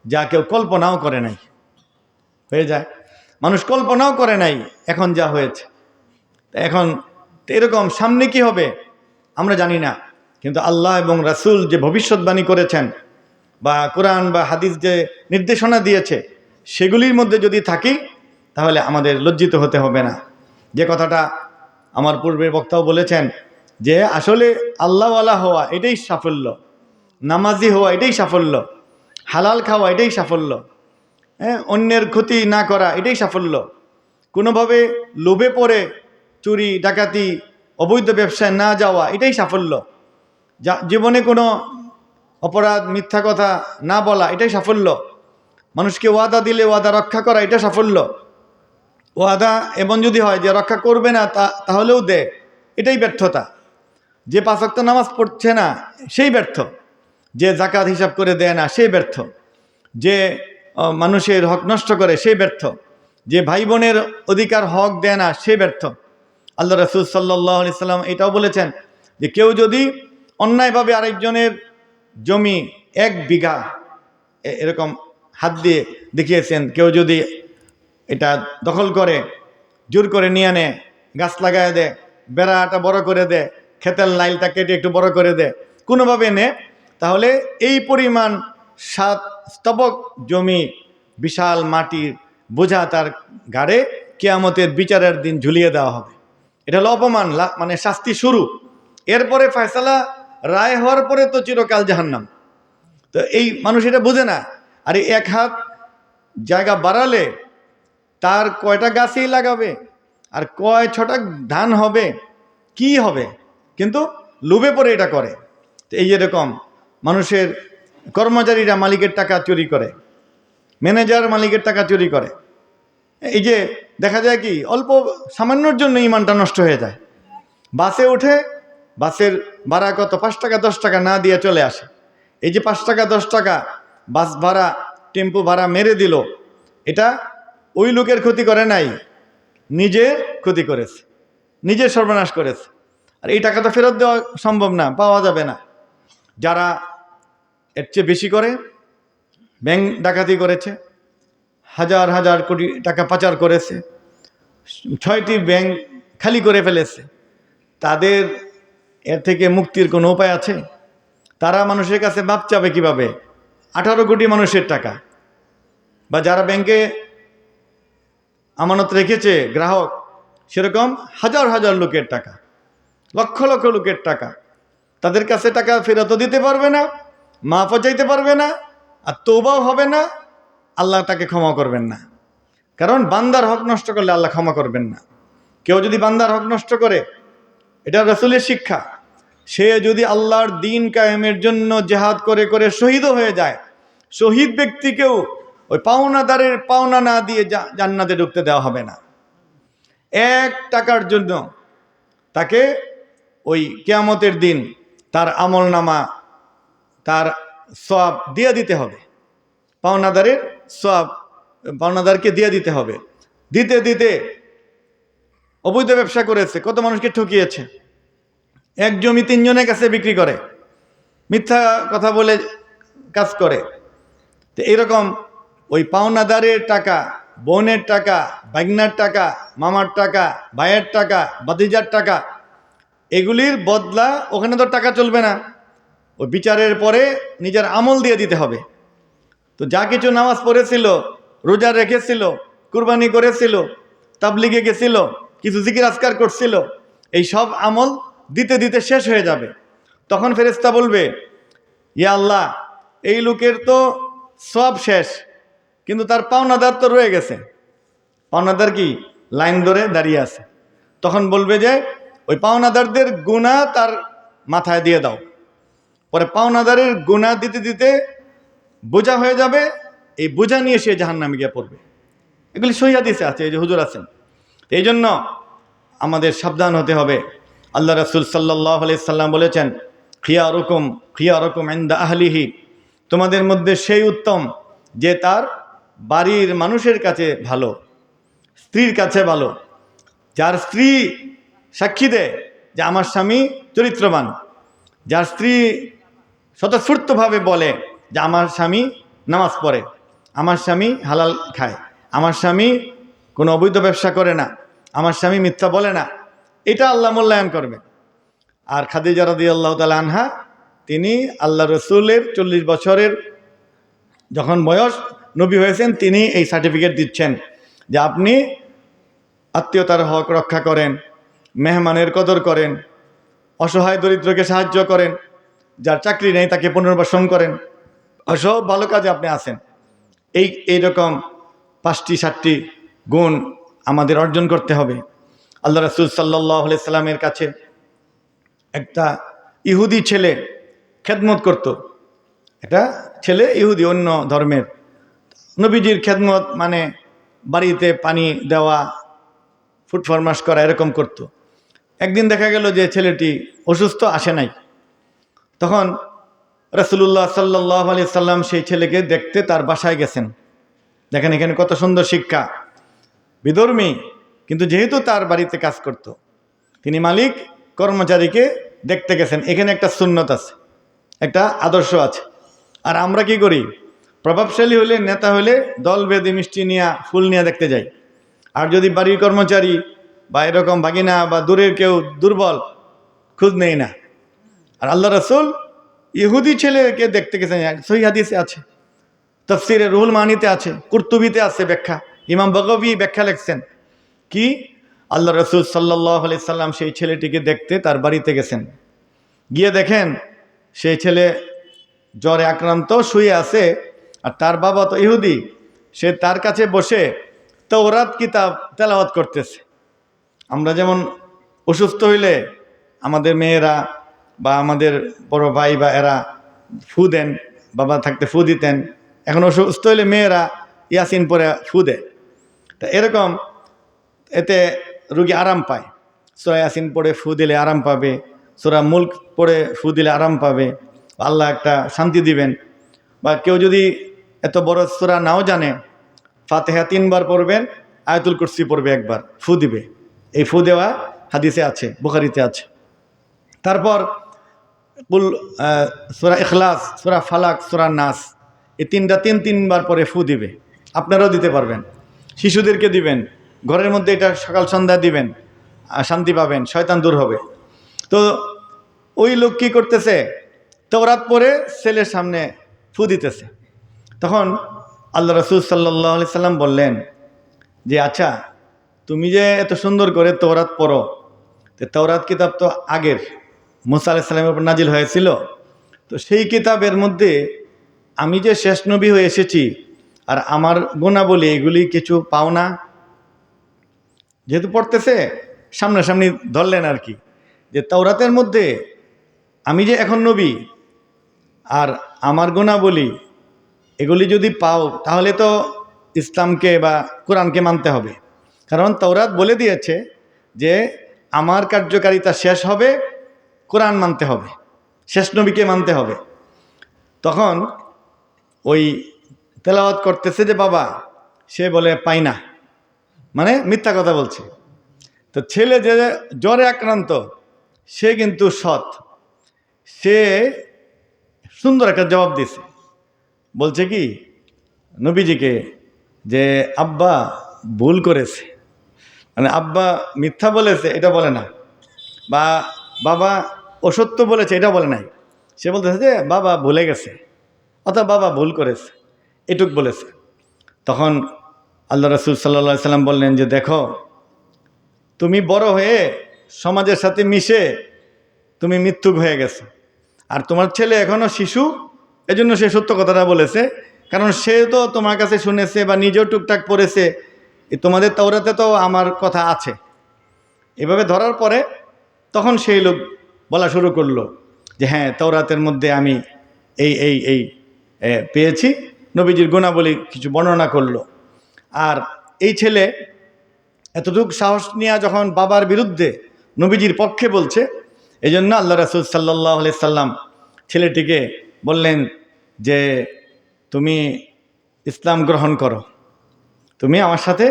যা কেউ কল্পনাও করে নাই। হয়ে যায়, মানুষ কল্পনাও করে নাই এখন যা হয়েছে। এখন এরকম সামনে কি হবে আমরা জানি না, কিন্তু আল্লাহ এবং রাসূল যে ভবিষ্যৎবাণী করেছেন বা কোরআন বা হাদিস যে নির্দেশনা দিয়েছে, সেগুলির মধ্যে যদি থাকি তাহলে আমাদের লজ্জিত হতে হবে না। যে কথাটা আমার পূর্বের বক্তাও বলেছেন যে আসলে আল্লাহওয়ালা হওয়া এটাই সাফল্য, নামাজি হওয়া এটাই সাফল্য, হালাল খাওয়া এটাই সাফল্য, হ্যাঁ, অন্যের ক্ষতি না করা এটাই সাফল্য। কোনোভাবে লোভে পড়ে চুরি, ডাকাতি, অবৈধ ব্যবসায় না যাওয়া এটাই সাফল্য। জীবনে কোনো অপরাধ, মিথ্যা কথা না বলা এটাই সাফল্য। মানুষকে ওয়াদা দিলে ওয়াদা রক্ষা করা এটা সাফল্য। ওয়াদা এমন যদি হয় যে রক্ষা করবে না তাহলেও দেয়, এটাই ব্যর্থতা। যে 5 ওয়াক্ত নামাজ পড়ছে না সেই ব্যর্থ, যে যাকাত হিসাব করে দেয় না সেই ব্যর্থ, যে মানুষের হক নষ্ট করে সেই ব্যর্থ, যে ভাই বোনের অধিকার হক দেয় না সে ব্যর্থ। আল্লাহ রাসূল সাল্লাল্লাহু আলাইহি সাল্লাম এটাও বলেছেন যে কেউ যদি অন্যায়ভাবে আরেকজনের জমি 1 বিঘা, এরকম হাত দিয়ে দেখিয়েছেন, কেউ যদি এটা দখল করে, জোর করে নিয়ে নেয়, গাছ লাগায় দেয়, বেড়াটা বড় করে দেয়, ক্ষেতের লাইলটা কেটে একটু বড় করে দেয়, কোনোভাবে নে, তাহলে এই পরিমাণ 7 স্তবক জমি, বিশাল মাটির বোঝা তার ঘাড়ে কিয়ামতের বিচারের দিন ঝুলিয়ে দেওয়া হবে। এটা হলো অপমান, মানে শাস্তি শুরু। এরপরে ফয়সালা, রায় হওয়ার পরে তো চিরকাল জাহান্নাম। তো এই মানুষ এটা বোঝে না। আর এই 1 হাত জায়গা বাড়ালে তার কয়টা গাছই লাগাবে আর কয় ছটা ধান হবে, কি হবে, কিন্তু লোভে পড়ে এটা করে। তো এই যেরকম মানুষের কর্মচারীরা মালিকের টাকা চুরি করে, ম্যানেজার মালিকের টাকা চুরি করে, এই যে দেখা যায় কি অল্প সামান্যর জন্য ইমানটা নষ্ট হয়ে যায়। বাসে ওঠে, বাসের ভাড়া কত, 5 টাকা 10 টাকা না দিয়ে চলে আসে। এই যে 5 টাকা 10 টাকা বাস ভাড়া, টেম্পো ভাড়া মেরে দিল, এটা ওই লোকের ক্ষতি করে নাই, নিজের ক্ষতি করেছে, নিজের সর্বনাশ করেছে। আর এই টাকা তো ফেরত দেওয়া সম্ভব না, পাওয়া যাবে না। যারা এর চেয়ে বেশি করে, ব্যাংক ডাকাতি করেছে, হাজার হাজার কোটি টাকা পাচার করেছে, 6টি ব্যাংক খালি করে ফেলেছে, তাদের এর থেকে মুক্তির কোনো উপায় আছে? তারা মানুষের কাছে মাপ চাবে কীভাবে? 18 কোটি মানুষের টাকা, বা যারা ব্যাংকে আমানত রেখেছে গ্রাহক, সেরকম হাজার হাজার লোকের টাকা, লক্ষ লক্ষ লোকের টাকা, তাদের কাছে টাকা ফেরতও দিতে পারবে না, মাফও চাইতে পারবে না, আর তওবাও হবে না, আল্লাহ তাকে ক্ষমা করবেন না। কারণ বান্দার হক নষ্ট করলে আল্লাহ ক্ষমা করবেন না। কেউ যদি বান্দার হক নষ্ট করে, এটা রাসূলের শিক্ষা, সে যদি আল্লাহর দ্বীন কায়েমের জন্য জিহাদ করে করে শহীদও হয়ে যায়, শহীদ ব্যক্তিকেও ওই পাওনাদারের পাওনা না দিয়ে জান্নাতে ঢুকতে দেওয়া হবে না। 1 টাকার জন্য তাকে ওই কিয়ামতের দিন তার আমলনামা, তার সওয়াব দিয়ে দিতে হবে। পাওনাদারের সওয়াব পাওনাদারকে দিয়ে দিতে হবে। দিতে দিতে অবৈধ ব্যবসা করেছে, কত মানুষকে ঠকিয়েছে, 1 জমি 3 জনের কাছে বিক্রি করে, মিথ্যা কথা বলে কাজ করে। তো এরকম ওই পাওনাদারের টাকা, বোনের টাকা, ভাগনার টাকা, মামার টাকা, ভাইয়ের টাকা, ভাতিজার টাকা, এগুলির বদলা ওখানে তো টাকা চলবে না, ওই বিচারের পরে নিজের আমল দিয়ে দিতে হবে। তো যা কিছু নামাজ পড়েছিল, রোজা রেখেছিল, কুরবানি করেছিল, তাবলিগে গেছিল, কিছু জিকির আজকার করছিল, এই সব আমল দিতে দিতে শেষ হয়ে যাবে। তখন ফেরেশতা বলবে, ইয়া আল্লাহ, এই লোকের তো সব শেষ, কিন্তু তার পাওনাদার তো রয়ে গেছে। পাওনাদার কি লাইন ধরে দাঁড়িয়ে আছে। তখন বলবে যে ওই পাওনাদারদের গুনাহ তার মাথায় দিয়ে দাও। পরে পাওনাদারের গুনাহ দিতে দিতে বোঝা হয়ে যাবে, এই বোঝা নিয়ে সে জাহান্নামে গিয়ে পড়বে। এগুলি সহিহ হাদিসে আছে, এই যে হুজুর আছেন। এই জন্য আমাদের সাবধান হতে হবে। আল্লাহ রাসূল সাল্লাল্লাহু আলাইহি সাল্লাম বলেছেন, খিয়ারুকুম ইনদা আহলিহি, তোমাদের মধ্যে সেই উত্তম যে তার বাড়ির মানুষের কাছে ভালো, স্ত্রীর কাছে ভালো। যার স্ত্রী সাক্ষী দেয় যে আমার স্বামী চরিত্রবান, যার স্ত্রী স্বতঃস্ফূর্তভাবে বলে যে আমার স্বামী নামাজ পড়ে, আমার স্বামী হালাল খায়, আমার স্বামী কোনো অবৈধ ব্যবসা করে না, আমার স্বামী মিথ্যা বলে না, এটা আল্লাহ মূল্যায়ন করবে। আর খাদিজা রাদিয়াল্লাহু তাআলা আনহা, তিনি আল্লাহ রসুলের 40 বছরের যখন বয়স, নবী হয়েছেন, তিনি এই সার্টিফিকেট দিচ্ছেন যে আপনি আত্মীয়তার হক রক্ষা করেন, মেহমানের কদর করেন, অসহায় দরিদ্রকে সাহায্য করেন, যার চাকরি নেই তাকে পুনর্বাসন করেন, সব ভালো কাজে আপনি আছেন। এইরকম 5টি 7টি গুণ আমাদের অর্জন করতে হবে। আল্লাহ রাসূল সাল্লাল্লাহু আলাইহি সাল্লামের কাছে একটা ইহুদি ছেলে খেদমত করত। একটা ছেলে ইহুদি, অন্য ধর্মের। নবীজির খেদমত মানে বাড়িতে পানি দেওয়া, ফুড ফরমাশ করা, এরকম করত। একদিন দেখা গেল যে ছেলেটি অসুস্থ, আসে নাই। তখন রাসূলুল্লাহ সাল্লাল্লাহু আলাইহি সাল্লাম সেই ছেলেকে দেখতে তার বাসায় গেছেন। দেখেন এখানে কত সুন্দর শিক্ষা। বিধর্মী, কিন্তু যেহেতু তার বাড়িতে কাজ করত, তিনি মালিক কর্মচারীকে দেখতে গেছেন। এখানে একটা সুন্নত আছে, একটা আদর্শ আছে। আর আমরা কি করি? প্রভাবশালী হলে, নেতা হলে দল বেঁধে মিষ্টি নিয়ে, ফুল নিয়ে দেখতে যাই। আর যদি বাড়ির কর্মচারী বা এরকম ভাগিনা বা দূরের কেউ দুর্বল, খোঁজ নেই না। আর আল্লাহ রাসূল ইহুদি ছেলেকে দেখতে গেছেন, সহিহ হাদিসে আছে, তাফসীরে রুহুল মানিতে আছে, কুরতুবিতে আছে ব্যাখ্যা, ইমাম বাগাবী ব্যাখ্যা লিখছেন কি, আল্লাহ রাসূল সাল্লাল্লাহু আলাইহি সাল্লাম সেই ছেলেটিকে দেখতে তার বাড়িতে গেছেন। গিয়ে দেখেন সেই ছেলে জ্বরে আক্রান্ত, শুয়ে আছে। আর তার বাবা তো ইহুদি, সে তার কাছে বসে তাওরাত কিতাব তেলাওয়াত করতেছে। আমরা যেমন অসুস্থ হইলে আমাদের মেয়েরা বা আমাদের বড় ভাই বা এরা ফু দেন, বাবা থাকতে ফু দিতেন। এখন অসুস্থ হইলে মেয়েরা ইয়াসিন পরে ফু দেয়। তা এরকম এতে রুগী আরাম পায়। সূরা ইয়াসিন পড়ে ফু দিলে আরাম পাবে, সূরা মুলক পড়ে ফু দিলে আরাম পাবে, আল্লাহ একটা শান্তি দিবেন। বা কেউ যদি এত বড় সূরা নাও জানে, ফাতিহা 3 বার পড়বেন, আয়াতুল কুরসি পড়বে 1 বার, ফু দিবে। এই ফু দেওয়া হাদিসে আছে, বুখারীতে আছে। তারপর সূরা ইখলাস, সূরা ফালাক, সূরা নাস, এই 3টা 3 বার পরে ফু দিবে। আপনারাও দিতে পারবেন, শিশুদেরকে দিবেন, ঘরের মধ্যে এটা সকাল সন্ধ্যা দিবেন, শান্তি পাবেন, শয়তান দূর হবে। তো ওই লোক কী করতেছে, তাওরাত পড়ে ছেলের সামনে ফু দিতেছে। তখন আল্লাহ রাসূল সাল্লাল্লাহু আলাইহি সাল্লাম বললেন যে আচ্ছা, তুমি যে এত সুন্দর করে তাওরাত পড়ো, তো তাওরাত কিতাব তো আগের মুসা আলাইহিস সালামের উপর নাজিল হয়েছিল, তো সেই কিতাবের মধ্যে আমি যে শেষ নবী হয়ে এসেছি আর আমার গুণাবলী এগুলি কিছু পাও না? যেহেতু পড়তেছে, সামনাসামনি ধরলেন আর কি, যে তাওরাতের মধ্যে আমি যে এখন নবী আর আমার গুণাবলী এগুলি যদি পাও, তাহলে তো ইসলামকে বা কোরআনকে মানতে হবে। কারণ তাওরাত বলে দিয়েছে যে আমার কার্যকারিতা শেষ হবে, কোরআন মানতে হবে, শেষ নবীকে মানতে হবে। তখন ওই তেলাওয়াত করতেছে যে বাবা, সে বলে পাই না, মানে মিথ্যা কথা বলছে। তো ছেলে যে জ্বরে আক্রান্ত, সে কিন্তু সৎ, সে সুন্দর একটা জবাব দিছে। বলছে কি নবীজিকে যে আব্বা ভুল করেছে, মানে আব্বা মিথ্যা বলেছে এটা বলে না, বা বাবা অসত্য বলেছে এটা বলে নাই। সে বলতেছে যে বাবা ভুলে গেছে, অথবা বাবা ভুল করেছে, এটুক বলেছে। তখন আল্লাহ রাসূল সাল্লাল্লাহু আলাইহি সাল্লাম বললেন যে দেখো, তুমি বড় হয়ে সমাজের সাথে মিশে তুমি মৃত্যুক হয়ে গেছো, আর তোমার ছেলে এখনও শিশু, এজন্য সে সত্য কথাটা বলেছে। কারণ সে তো তোমার কাছে শুনেছে বা নিজেও টুকটাক পড়েছে, তোমাদের তাওরাতে তো আমার কথা আছে। এভাবে ধরার পরে তখন সেই লোক বলা শুরু করলো যে হ্যাঁ তাওরাতের মধ্যে আমি এই এই এই পেয়েছি। নবীজির গুণাবলী কিছু বর্ণনা করলো। আর এই ছেলে এতটুকু সাহস নিয়ে যখন বাবার বিরুদ্ধে নবীজির পক্ষে বলছে, এই জন্য আল্লাহ রাসূল সাল্লাল্লাহু আলাইহি সাল্লাম ছেলেটিকে বললেন যে তুমি ইসলাম গ্রহণ করো, তুমি আমার সাথে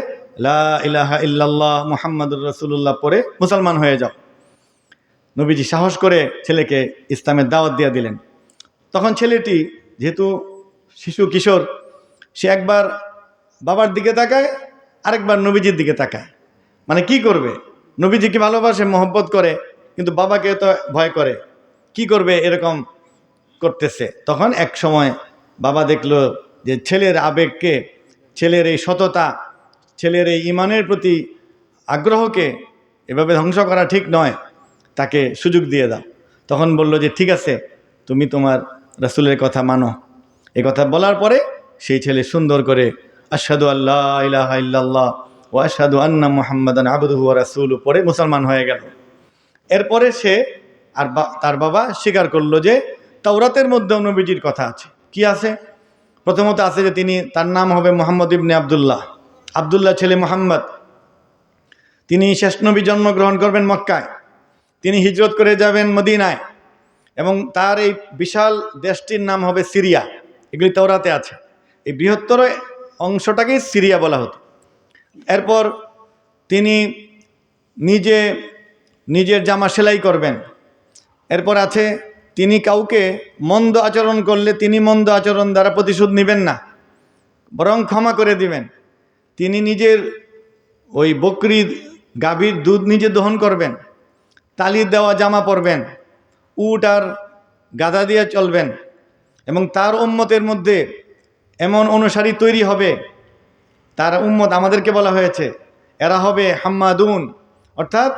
লা ইলাহা ইল্লাল্লাহ মুহাম্মাদুর রাসূলুল্লাহ পড়ে মুসলমান হয়ে যাও। নবীজি সাহস করে ছেলেকে ইসলামের দাওয়াত দিয়ে দিলেন। তখন ছেলেটি যেহেতু শিশু কিশোর, সে একবার বাবার দিকে তাকায়, আরেকবার নবীজির দিকে তাকায়। মানে কি করবে, নবীজিকে ভালোবাসে, মহব্বত করে, কিন্তু বাবাকে তো ভয় করে, কি করবে এরকম করতেছে। তখন এক সময় বাবা দেখলো যে ছেলের আবেগকে, ছেলের এই সততা, ছেলের এই ইমানের প্রতি আগ্রহকে এভাবে ধ্বংস করা ঠিক নয়, তাকে সুযোগ দিয়ে দাও। তখন বলল যে ঠিক আছে, তুমি তোমার রাসূলের কথা মানো। এই কথা বলার পরে সেই ছেলে সুন্দর করে আশহাদু আল্লা ইলাহা ইল্লাল্লাহ ওয়া আশহাদু আন্না মুহাম্মাদান আবদুহু ওয়া রাসূলুহু পড়ে মুসলমান হয়ে গেল। এরপরে সে আর তার বাবা স্বীকার করলো যে তাওরাতের মধ্যেও নবীজির কথা আছে। কি আছে? প্রথমত আছে যে তার নাম হবে মুহাম্মদ ইবনে আবদুল্লাহ, আবদুল্লাহ ছেলে মুহাম্মদ। তিনি শেষ নবী জন্মগ্রহণ করবেন মক্কায়, তিনি হিজরত করে যাবেন মদিনায়, এবং তার এই বিশাল দেশটির নাম হবে সিরিয়া। এগুলি তাওরাতে আছে। এই বৃহত্তর অংশটাকেই সিরিয়া বলা হতো। এরপর তিনি নিজের জামা সেলাই করবেন। এরপর আছে তিনি কাউকে মন্দ আচরণ করলে তিনি মন্দ আচরণ দ্বারা প্রতিশোধ নেবেন না, বরং ক্ষমা করে দিবেন। তিনি নিজের ওই বকরি গাভীর দুধ নিজে দহন করবেন, তালি দেওয়া জামা পরবেন, উট আর গাধা দিয়ে চলবেন, এবং তার উম্মতের মধ্যে এমন অনুসারী তৈরি হবে, তার উম্মত আমাদেরকে বলা হয়েছে এরা হবে হাম্মাদুন, অর্থাৎ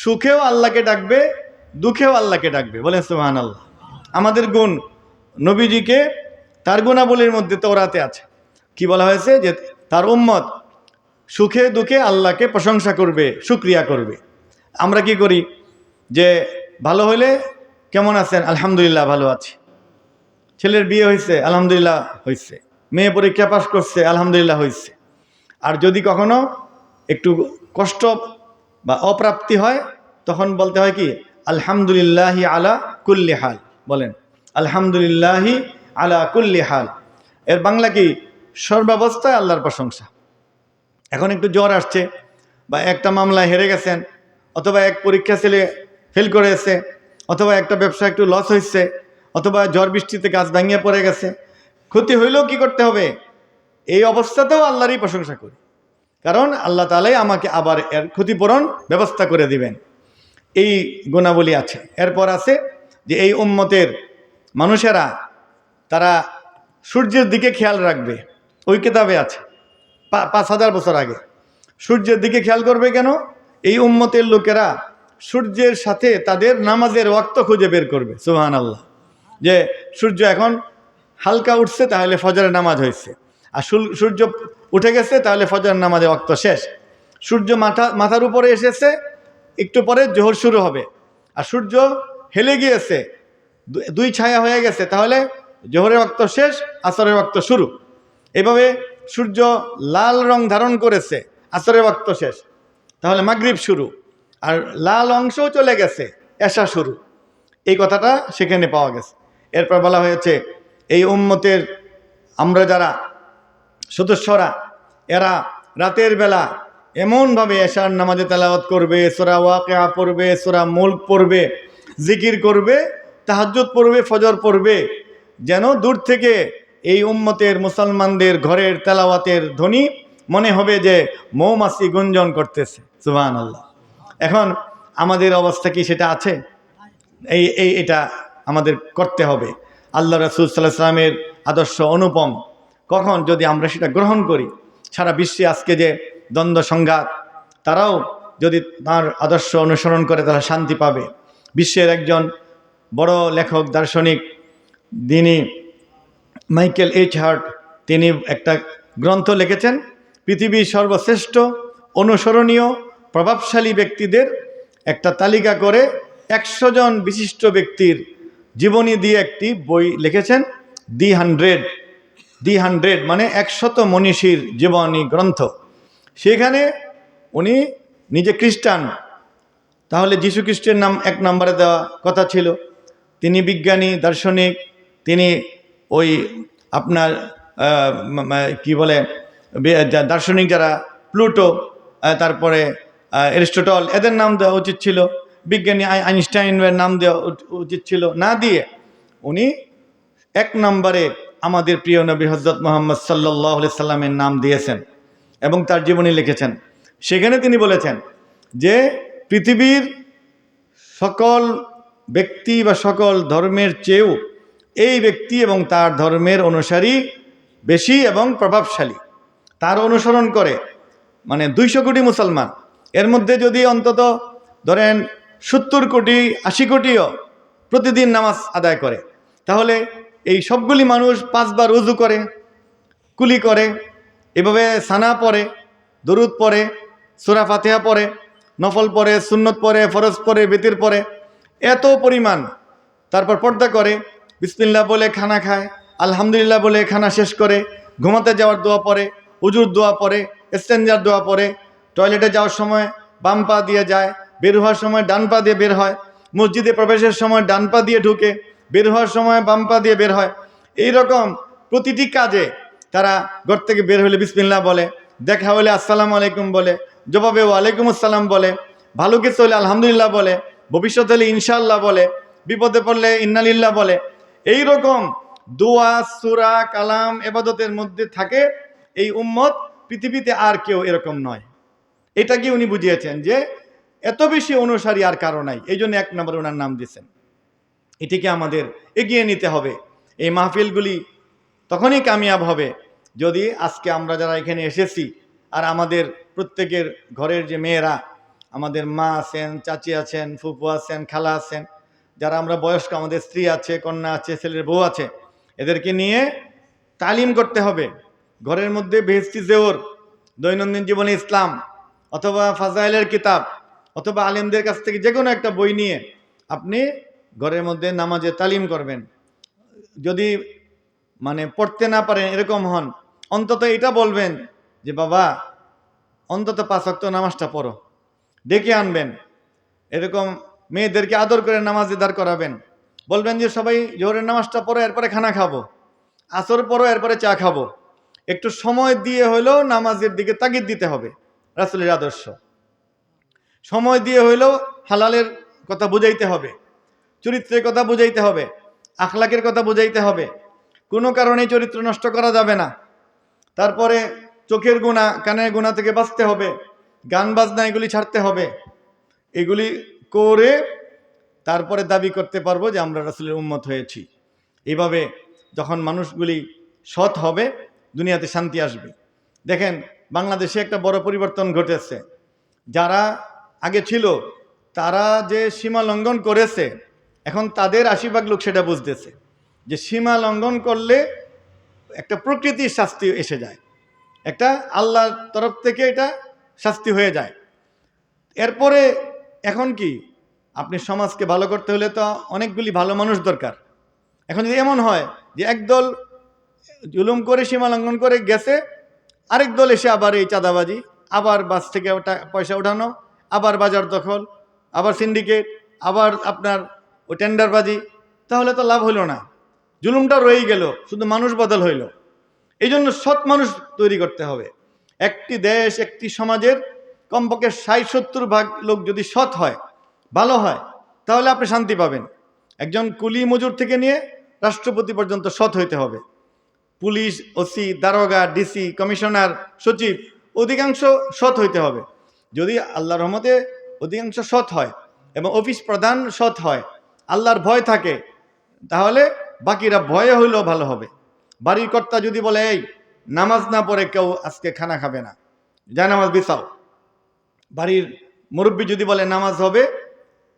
সুখেও আল্লাহকে ডাকবে, দুঃখেও আল্লাহকে ডাকবে। বলেন সুবহানাল্লাহ। আমাদের গুণ নবীজিকে তার গুণাবলীর মধ্যে তাওরাতে আছে। কি বলা হয়েছে? যে তার উম্মত সুখে দুঃখে আল্লাহকে প্রশংসা করবে, শুকরিয়া করবে। আমরা কি করি? যে ভালো হলে কেমন আছেন? আলহামদুলিল্লাহ ভালো আছি। ছেলের বিয়ে হয়েছে, আলহামদুলিল্লাহ হয়েছে। মেয়ে পরীক্ষা পাস করছে, আলহামদুলিল্লাহ হয়েছে। আর যদি কখনো একটু কষ্ট বা অপ্রাপ্তি হয়, তখন বলতে হয় কি? আলহামদুলিল্লাহি আলা কুল্লি হাল। বলেন আলহামদুলিল্লাহি আলা কুল্লি হাল। এর বাংলা কি? সর্বাবস্থায় আল্লাহর প্রশংসা। এখন একটু জ্বর আসছে, বা একটা মামলায় হেরে গেছেন, অথবা এক পরীক্ষা ছেলে ফেল করেছে, অথবা একটা ব্যবসা একটু লস হয়েছে, অথবা ঝড় বৃষ্টিতে গাছ ভাঙিয়ে পড়ে গেছে, ক্ষতি হইলেও কি করতে হবে? এই অবস্থাতেও আল্লাহরই প্রশংসা করি, কারণ আল্লাহ তাআলাই আমাকে আবার এর ক্ষতিপূরণ ব্যবস্থা করে দিবেন। এই গুণাবলী আছে। এরপর আছে যে এই উম্মতের মানুষেরা তারা সূর্যের দিকে খেয়াল রাখবে। ওই কিতাবে আছে 5000 বছর আগে। সূর্যের দিকে খেয়াল করবে কেন? এই উম্মতের লোকেরা সূর্যের সাথে তাদের নামাজের ওয়াক্ত খুঁজে বের করবে। সুবহানাল্লাহ। যে সূর্য এখন হালকা উঠছে, তাহলে ফজরের নামাজ হয়েছে। আর সূর্য উঠে গেছে, তাহলে ফজরের নামাজের ওয়াক্ত শেষ। সূর্য মাথার উপরে এসেছে, একটু পরে জোহর শুরু হবে। আর সূর্য হেলে গিয়েছে, দুই ছায়া হয়ে গেছে, তাহলে জোহরের ওয়াক্ত শেষ, আসরের ওয়াক্ত শুরু। এভাবে সূর্য লাল রং ধারণ করেছে, আসরের ওয়াক্ত শেষ, তাহলে মাগরিব শুরু। আর লাল অংশও চলে গেছে, এশা শুরু। এই কথাটা সেখানে পাওয়া গেছে। এরপর বলা হয়েছে এই উম্মতের আমরা যারা সদস্যরা, এরা রাতের বেলা এমনভাবে এশার নামাজে তেলাওয়াত করবে, সূরা ওয়াকিয়া পড়বে, সূরা মুলক পড়বে, জিকির করবে, তাহাজ্জুদ পড়বে, ফজর পড়বে, যেন দূর থেকে এই উম্মতের মুসলমানদের ঘরের তেলাওয়াতের ধ্বনি মনে হবে যে মৌমাছি গুঞ্জন করতেছে। সুবহানাল্লাহ। এখন আমাদের অবস্থা কি সেটা আছে? এটা আমাদের করতে হবে। আল্লাহ রাসূল সাল্লাল্লাহু আলাইহি ওয়াসাল্লামের আদর্শ অনুপম। কখন? যদি আমরা সেটা গ্রহণ করি। সারা বিশ্বে আজকে যে দ্বন্দ্ব সংঘাত, তারাও যদি তার আদর্শ অনুসরণ করে, তারা শান্তি পাবে। বিশ্বের একজন বড় লেখক, দার্শনিক, যিনি মাইকেল এইচ হার্ট, তিনি একটা গ্রন্থ লিখেছেন, পৃথিবীর সর্বশ্রেষ্ঠ অনুসরণীয় প্রভাবশালী ব্যক্তিদের একটা তালিকা করে 100 জন বিশিষ্ট ব্যক্তির জীবনী দিয়ে একটি বই লিখেছেন, দি হান্ড্রেড মানে 100 মনীষীর জীবনী গ্রন্থ। সেখানে উনি নিজে খ্রিস্টান, তাহলে যীশু খ্রিস্টের নাম 1 নম্বরে দেওয়া কথা ছিল। তিনি বিজ্ঞানী, দার্শনিক, তিনি ওই আপনার কি বলে দার্শনিক যারা প্লুটো, তারপরে অ্যারিস্টটল, এদের নাম দেওয়া উচিত ছিল। বিজ্ঞানী আইনস্টাইনের নাম দেওয়া উচিত ছিল, না দিয়ে উনি 1 নম্বরে আমাদের প্রিয় নবী হযরত মুহাম্মদ সাল্লাল্লাহু আলাইহি সাল্লামের নাম দিয়েছেন এবং তার জীবনী লিখেছেন। সেখানে তিনি বলেছেন যে পৃথিবীর সকল ব্যক্তি বা সকল ধর্মের চেয়েও এই ব্যক্তি এবং তার ধর্মের অনুসারী বেশি এবং প্রভাবশালী। তার অনুসরণ করে মানে 200 কোটি মুসলমান, এর মধ্যে যদি অন্তত ধরেন 70 কোটি 80 কোটিও প্রতিদিন নামাজ আদায় করে, তাহলে এই সবগুলি মানুষ 5 বার উযু করে, কুলি করে, এভাবে সানা পড়ে, দরুদ পড়ে, সূরা ফাতিহা পড়ে, নফল পড়ে, সুন্নত পড়ে, ফরজ পড়ে, বিতির পড়ে, এত পরিমাণ। তারপর পর্দা করে, বিসমিল্লাহ বলে খানা খায়, আলহামদুলিল্লাহ বলে খানা শেষ করে, ঘুমাতে যাওয়ার দোয়া পড়ে, উজুর দোয়া পড়ে, ইস্তেঞ্জার দোয়া পড়ে, টয়লেটে যাওয়ার সময় বাম পা দিয়ে যায়, বের হওয়ার সময় ডান পা দিয়ে বের হয়, মসজিদে প্রবেশের সময় ডান পা দিয়ে ঢুকে, বের হওয়ার সময় বাম পা দিয়ে বের হয়। এই রকম প্রতিটি কাজে তারা ঘর থেকে বের হলে বিসমিল্লাহ বলে, দেখা হলে আসসালামু আলাইকুম বলে, জবাবে ওয়ালাইকুম আসসালাম বলে, ভালো কিছু হলে আলহামদুলিল্লাহ বলে, ভবিষ্যৎ হলে ইনশাআল্লাহ বলে, বিপদে পড়লে ইন্নালিল্লাহ বলে। এই রকম দোয়া, সূরা, কালাম, ইবাদতের মধ্যে থাকে এই উম্মত, পৃথিবীতে আর কেউ এরকম নয়। এটা কি উনি বুঝিয়েছেন যে এত বেশি অনুসারী আর কারো নাই, এই জন্য 1 নম্বরে ওনার নাম দিয়েছেন। এটিকে আমাদের এগিয়ে নিতে হবে। এই মাহফিলগুলি তখনই কামিয়াব হবে যদি আজকে আমরা যারা এখানে এসেছি আর আমাদের প্রত্যেকের ঘরের যে মেয়েরা, আমাদের মা আছেন, চাচি আছেন, ফুফু আছেন, খালা আছেন, যারা আমরা বয়স্ক, আমাদের স্ত্রী আছে, কন্যা আছে, ছেলের বউ আছে, এদেরকে নিয়ে তালিম করতে হবে। ঘরের মধ্যে বেহেশতি জেওর, দৈনন্দিন জীবনে ইসলাম, অথবা ফাজাইলের কিতাব, অথবা আলেমদের কাছ থেকে যে কোনো একটা বই নিয়ে আপনি ঘরের মধ্যে নামাজে তালিম করবেন। যদি মানে পড়তে না পারেন এরকম হন, অন্তত এটা বলবেন যে বাবা অন্তত 5 ওয়াক্ত নামাজটা পড়ো, ডেকে আনবেন। এরকম মেয়েদেরকে আদর করে নামাজে দাঁড় করাবেন, বলবেন যে সবাই জোহরের নামাজটা পড়ো, এরপরে খানা খাবো, আসর পড়ো, এরপরে চা খাবো। একটু সময় দিয়ে হইলেও নামাজের দিকে তাগিদ দিতে হবে, রাসূলের আদর্শ। সময় দিয়ে হইলেও হালালের কথা বুঝাইতে হবে, চরিত্রের কথা বুঝাইতে হবে, আখলাকের কথা বুঝাইতে হবে। কোনো কারণে চরিত্র নষ্ট করা যাবে না। তারপরে চোখের গুনাহ, কানের গুনাহ থেকে বাঁচতে হবে, গান বাজনা এগুলি ছাড়তে হবে। এগুলি করে তারপরে দাবি করতে পারবো যে আমরা রাসূলের উম্মত হয়েছি। এইভাবে যখন মানুষগুলি সৎ হবে, দুনিয়াতে শান্তি আসবে। দেখেন বাংলাদেশে একটা বড় পরিবর্তন ঘটেছে। যারা আগে ছিল তারা যে সীমা লঙ্ঘন করেছে, এখন তাদের 80% লোক সেটা বুঝতেছে যে সীমা লঙ্ঘন করলে একটা প্রকৃতির শাস্তি এসে যায়, একটা আল্লাহর তরফ থেকে এটা শাস্তি হয়ে যায়। এরপরে এখন কি, আপনি সমাজকে ভালো করতে হলে তো অনেকগুলি ভালো মানুষ দরকার। এখন যদি এমন হয় যে একদল জুলুম করে সীমা লঙ্ঘন করে গেছে, আরেক দল এসে আবার এই চাঁদাবাজি, আবার বাস থেকে পয়সা উঠানো, আবার বাজার দখল, আবার সিন্ডিকেট, আবার আপনার ও টেন্ডারবাজি, তাহলে তো লাভ হইল না, জুলুমটা রয়েই গেল, শুধু মানুষ বদল হইল। এই জন্য সৎ মানুষ তৈরি করতে হবে। একটি দেশ, একটি সমাজের কমপক্ষে 60-70% লোক যদি সৎ হয়, ভালো হয়, তাহলে আপনি শান্তি পাবেন। একজন কুলি মজুর থেকে নিয়ে রাষ্ট্রপতি পর্যন্ত সৎ হইতে হবে। পুলিশ, ওসি, দারোগা, ডিসি, কমিশনার, সচিব অধিকাংশ সৎ হইতে হবে। যদি আল্লাহর রহমতে অধিকাংশ সৎ হয় এবং অফিস প্রধান সৎ হয়, আল্লাহর ভয় থাকে, তাহলে বাকিরা ভয়ে হইলেও ভালো হবে। বাড়ির কর্তা যদি বলে এই নামাজ না পড়ে কেউ আজকে খানা খাবে না, যায় নামাজ বিছাও, বাড়ির মুরব্বী যদি বলে নামাজ হবে,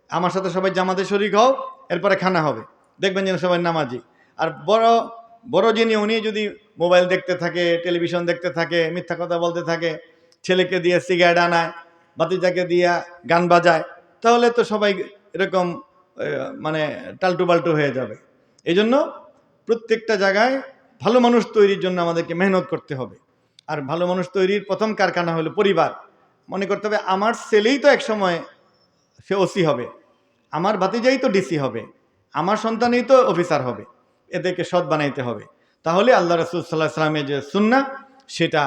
আমার সাথে সবাই জামাতে শরীক হও, এরপরে খানা হবে, দেখবেন যেন সবাই নামাজি। আর বড় যিনি, উনি যদি মোবাইল দেখতে থাকে, টেলিভিশন দেখতে থাকে, মিথ্যা কথা বলতে থাকে, ছেলেকে দিয়ে সিগারেট আনায়, ভাতিজাকে দিয়ে গান বাজায়, তাহলে তো সবাই এরকম মানে টালটু বাল্টু হয়ে যাবে। এই জন্য প্রত্যেকটা জায়গায় ভালো মানুষ তৈরির জন্য আমাদেরকে মেহনত করতে হবে। আর ভালো মানুষ তৈরির প্রথম কারখানা হলো পরিবার। মনে করতে হবে আমার ছেলেই তো একসময় সে ওসি হবে, আমার ভাতিজাই তো ডিসি হবে, আমার সন্তানই তো অফিসার হবে। এদেরকে সৎ বানাইতে হবে। তাহলে আল্লাহ রাসূল সাল্লাল্লাহু আলাইহি ওয়াসাল্লামের যে সুন্নাহ সেটা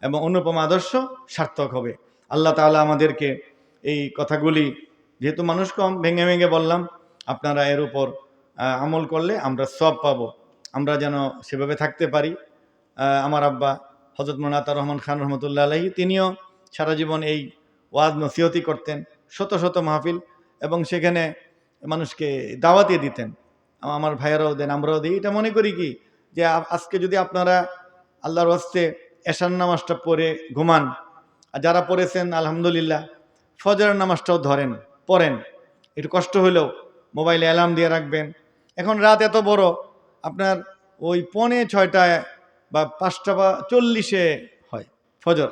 এবং অনুপম আদর্শ সার্থক হবে। আল্লাহ তাআলা আমাদেরকে এই কথাগুলি, যেহেতু মানুষ কম, ভেঙে ভেঙে বললাম, আপনারা এর উপর আমল করলে আমরা সওয়াব পাবো। আমরা যেন সেভাবে থাকতে পারি। আমার আব্বা হযরত মাওলানা আতাউর রহমান খান রহমতুল্লাহ আলাইহি, তিনিও সারা জীবন এই ওয়াজ নসিহতি করতেন, শত শত মাহফিল, এবং সেখানে মানুষকে দাওয়াতই দিতেন। আমার ভাইয়েরাও দেন, আমরাও দিই। এটা মনে করি কি যে আজকে যদি আপনারা আল্লাহর ওয়াস্তে এশার নামাজটা পড়ে ঘুমান, আর যারা পড়েছেন আলহামদুলিল্লাহ, ফজরের নামাজটাও পড়েন, একটু কষ্ট হলেও মোবাইলে অ্যালার্ম দিয়ে রাখবেন। এখন রাত এত বড়, আপনার ওই 5:45 বা 5:40 হয় ফজর,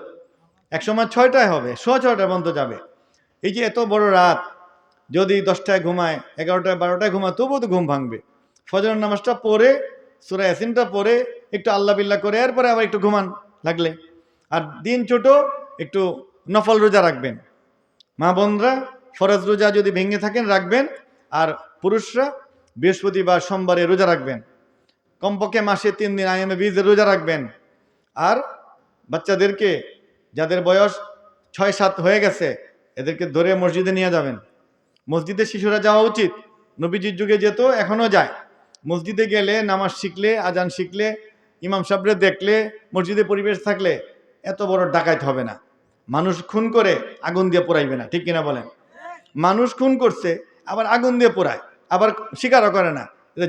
একসময় 6টায় হবে, 6:15 পর্যন্ত যাবে। এই যে এত বড় রাত, যদি 10টায় ঘুমায়, 11টায় 12টায় ঘুমায়, তবুও তো ঘুম ভাঙবে। ফজরের নামাজটা পড়ে সূরা ইয়াসিনটা পড়ে একটু আল্লাহ বিল্লাহ করে এরপরে আবার একটু ঘুমান লাগলে। আর দিন ছোট, একটু নফল রোজা রাখবেন। মা বোনরা ফরজ রোজা যদি ভেঙে থাকেন রাখবেন, আর পুরুষরা বৃহস্পতিবার সোমবারে রোজা রাখবেন। কমপক্ষে মাসে 3 দিন আইয়ামে বীজের রোজা রাখবেন। আর বাচ্চাদেরকে, যাদের বয়স 6-7 হয়ে গেছে, এদেরকে ধরে মসজিদে নিয়ে যাবেন। মসজিদে শিশুরা যাওয়া উচিত। নবীজির যুগে যেত, এখনও যায়। মসজিদে গেলে, নামাজ শিখলে, আজান শিখলে, ইমাম সাহেবরে দেখলে, মসজিদে পরিবেশ থাকলে এত বড় ডাকাত হবে না। মানুষ খুন করে আগুন দিয়ে পোড়াইবে না, ঠিক কিনা বলেন? মানুষ খুন করছে, আবার আগুন দিয়ে পোড়ায়, আবার স্বীকারও করে না।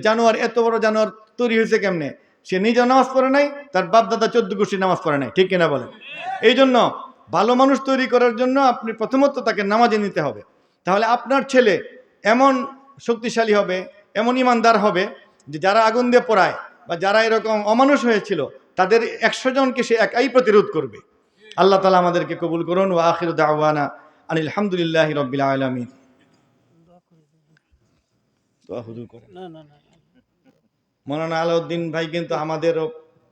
জানোয়ার, এত বড় জানোয়ার তৈরি হয়েছে কেমনে? সে নিজেও নামাজ পড়ে নাই, তার বাপ দাদা 14 গোষ্ঠী নামাজ পড়ে নাই, ঠিক কিনা বলেন? এই জন্য ভালো মানুষ তৈরি করার জন্য আপনি প্রথমত তাকে নামাজে নিতে হবে। তাহলে আপনার ছেলে এমন শক্তিশালী হবে, এমন ইমানদার হবে, যে যারা আগুন দিয়ে পোড়ায় বা যারা এরকম অমানুষ হয়েছিল, তাদের 100 জনকে সে একাই প্রতিরোধ করবে। আল্লাহ তাআলা আমাদেরকে কবুল করুন। ওয়া আখিরু দাওয়ানা আনিল হামদুলিল্লাহি রাব্বিল আলামিন। দোয়া হুজুর করেন। মাওলানা আলাউদ্দিন ভাই কিন্তু আমাদেরও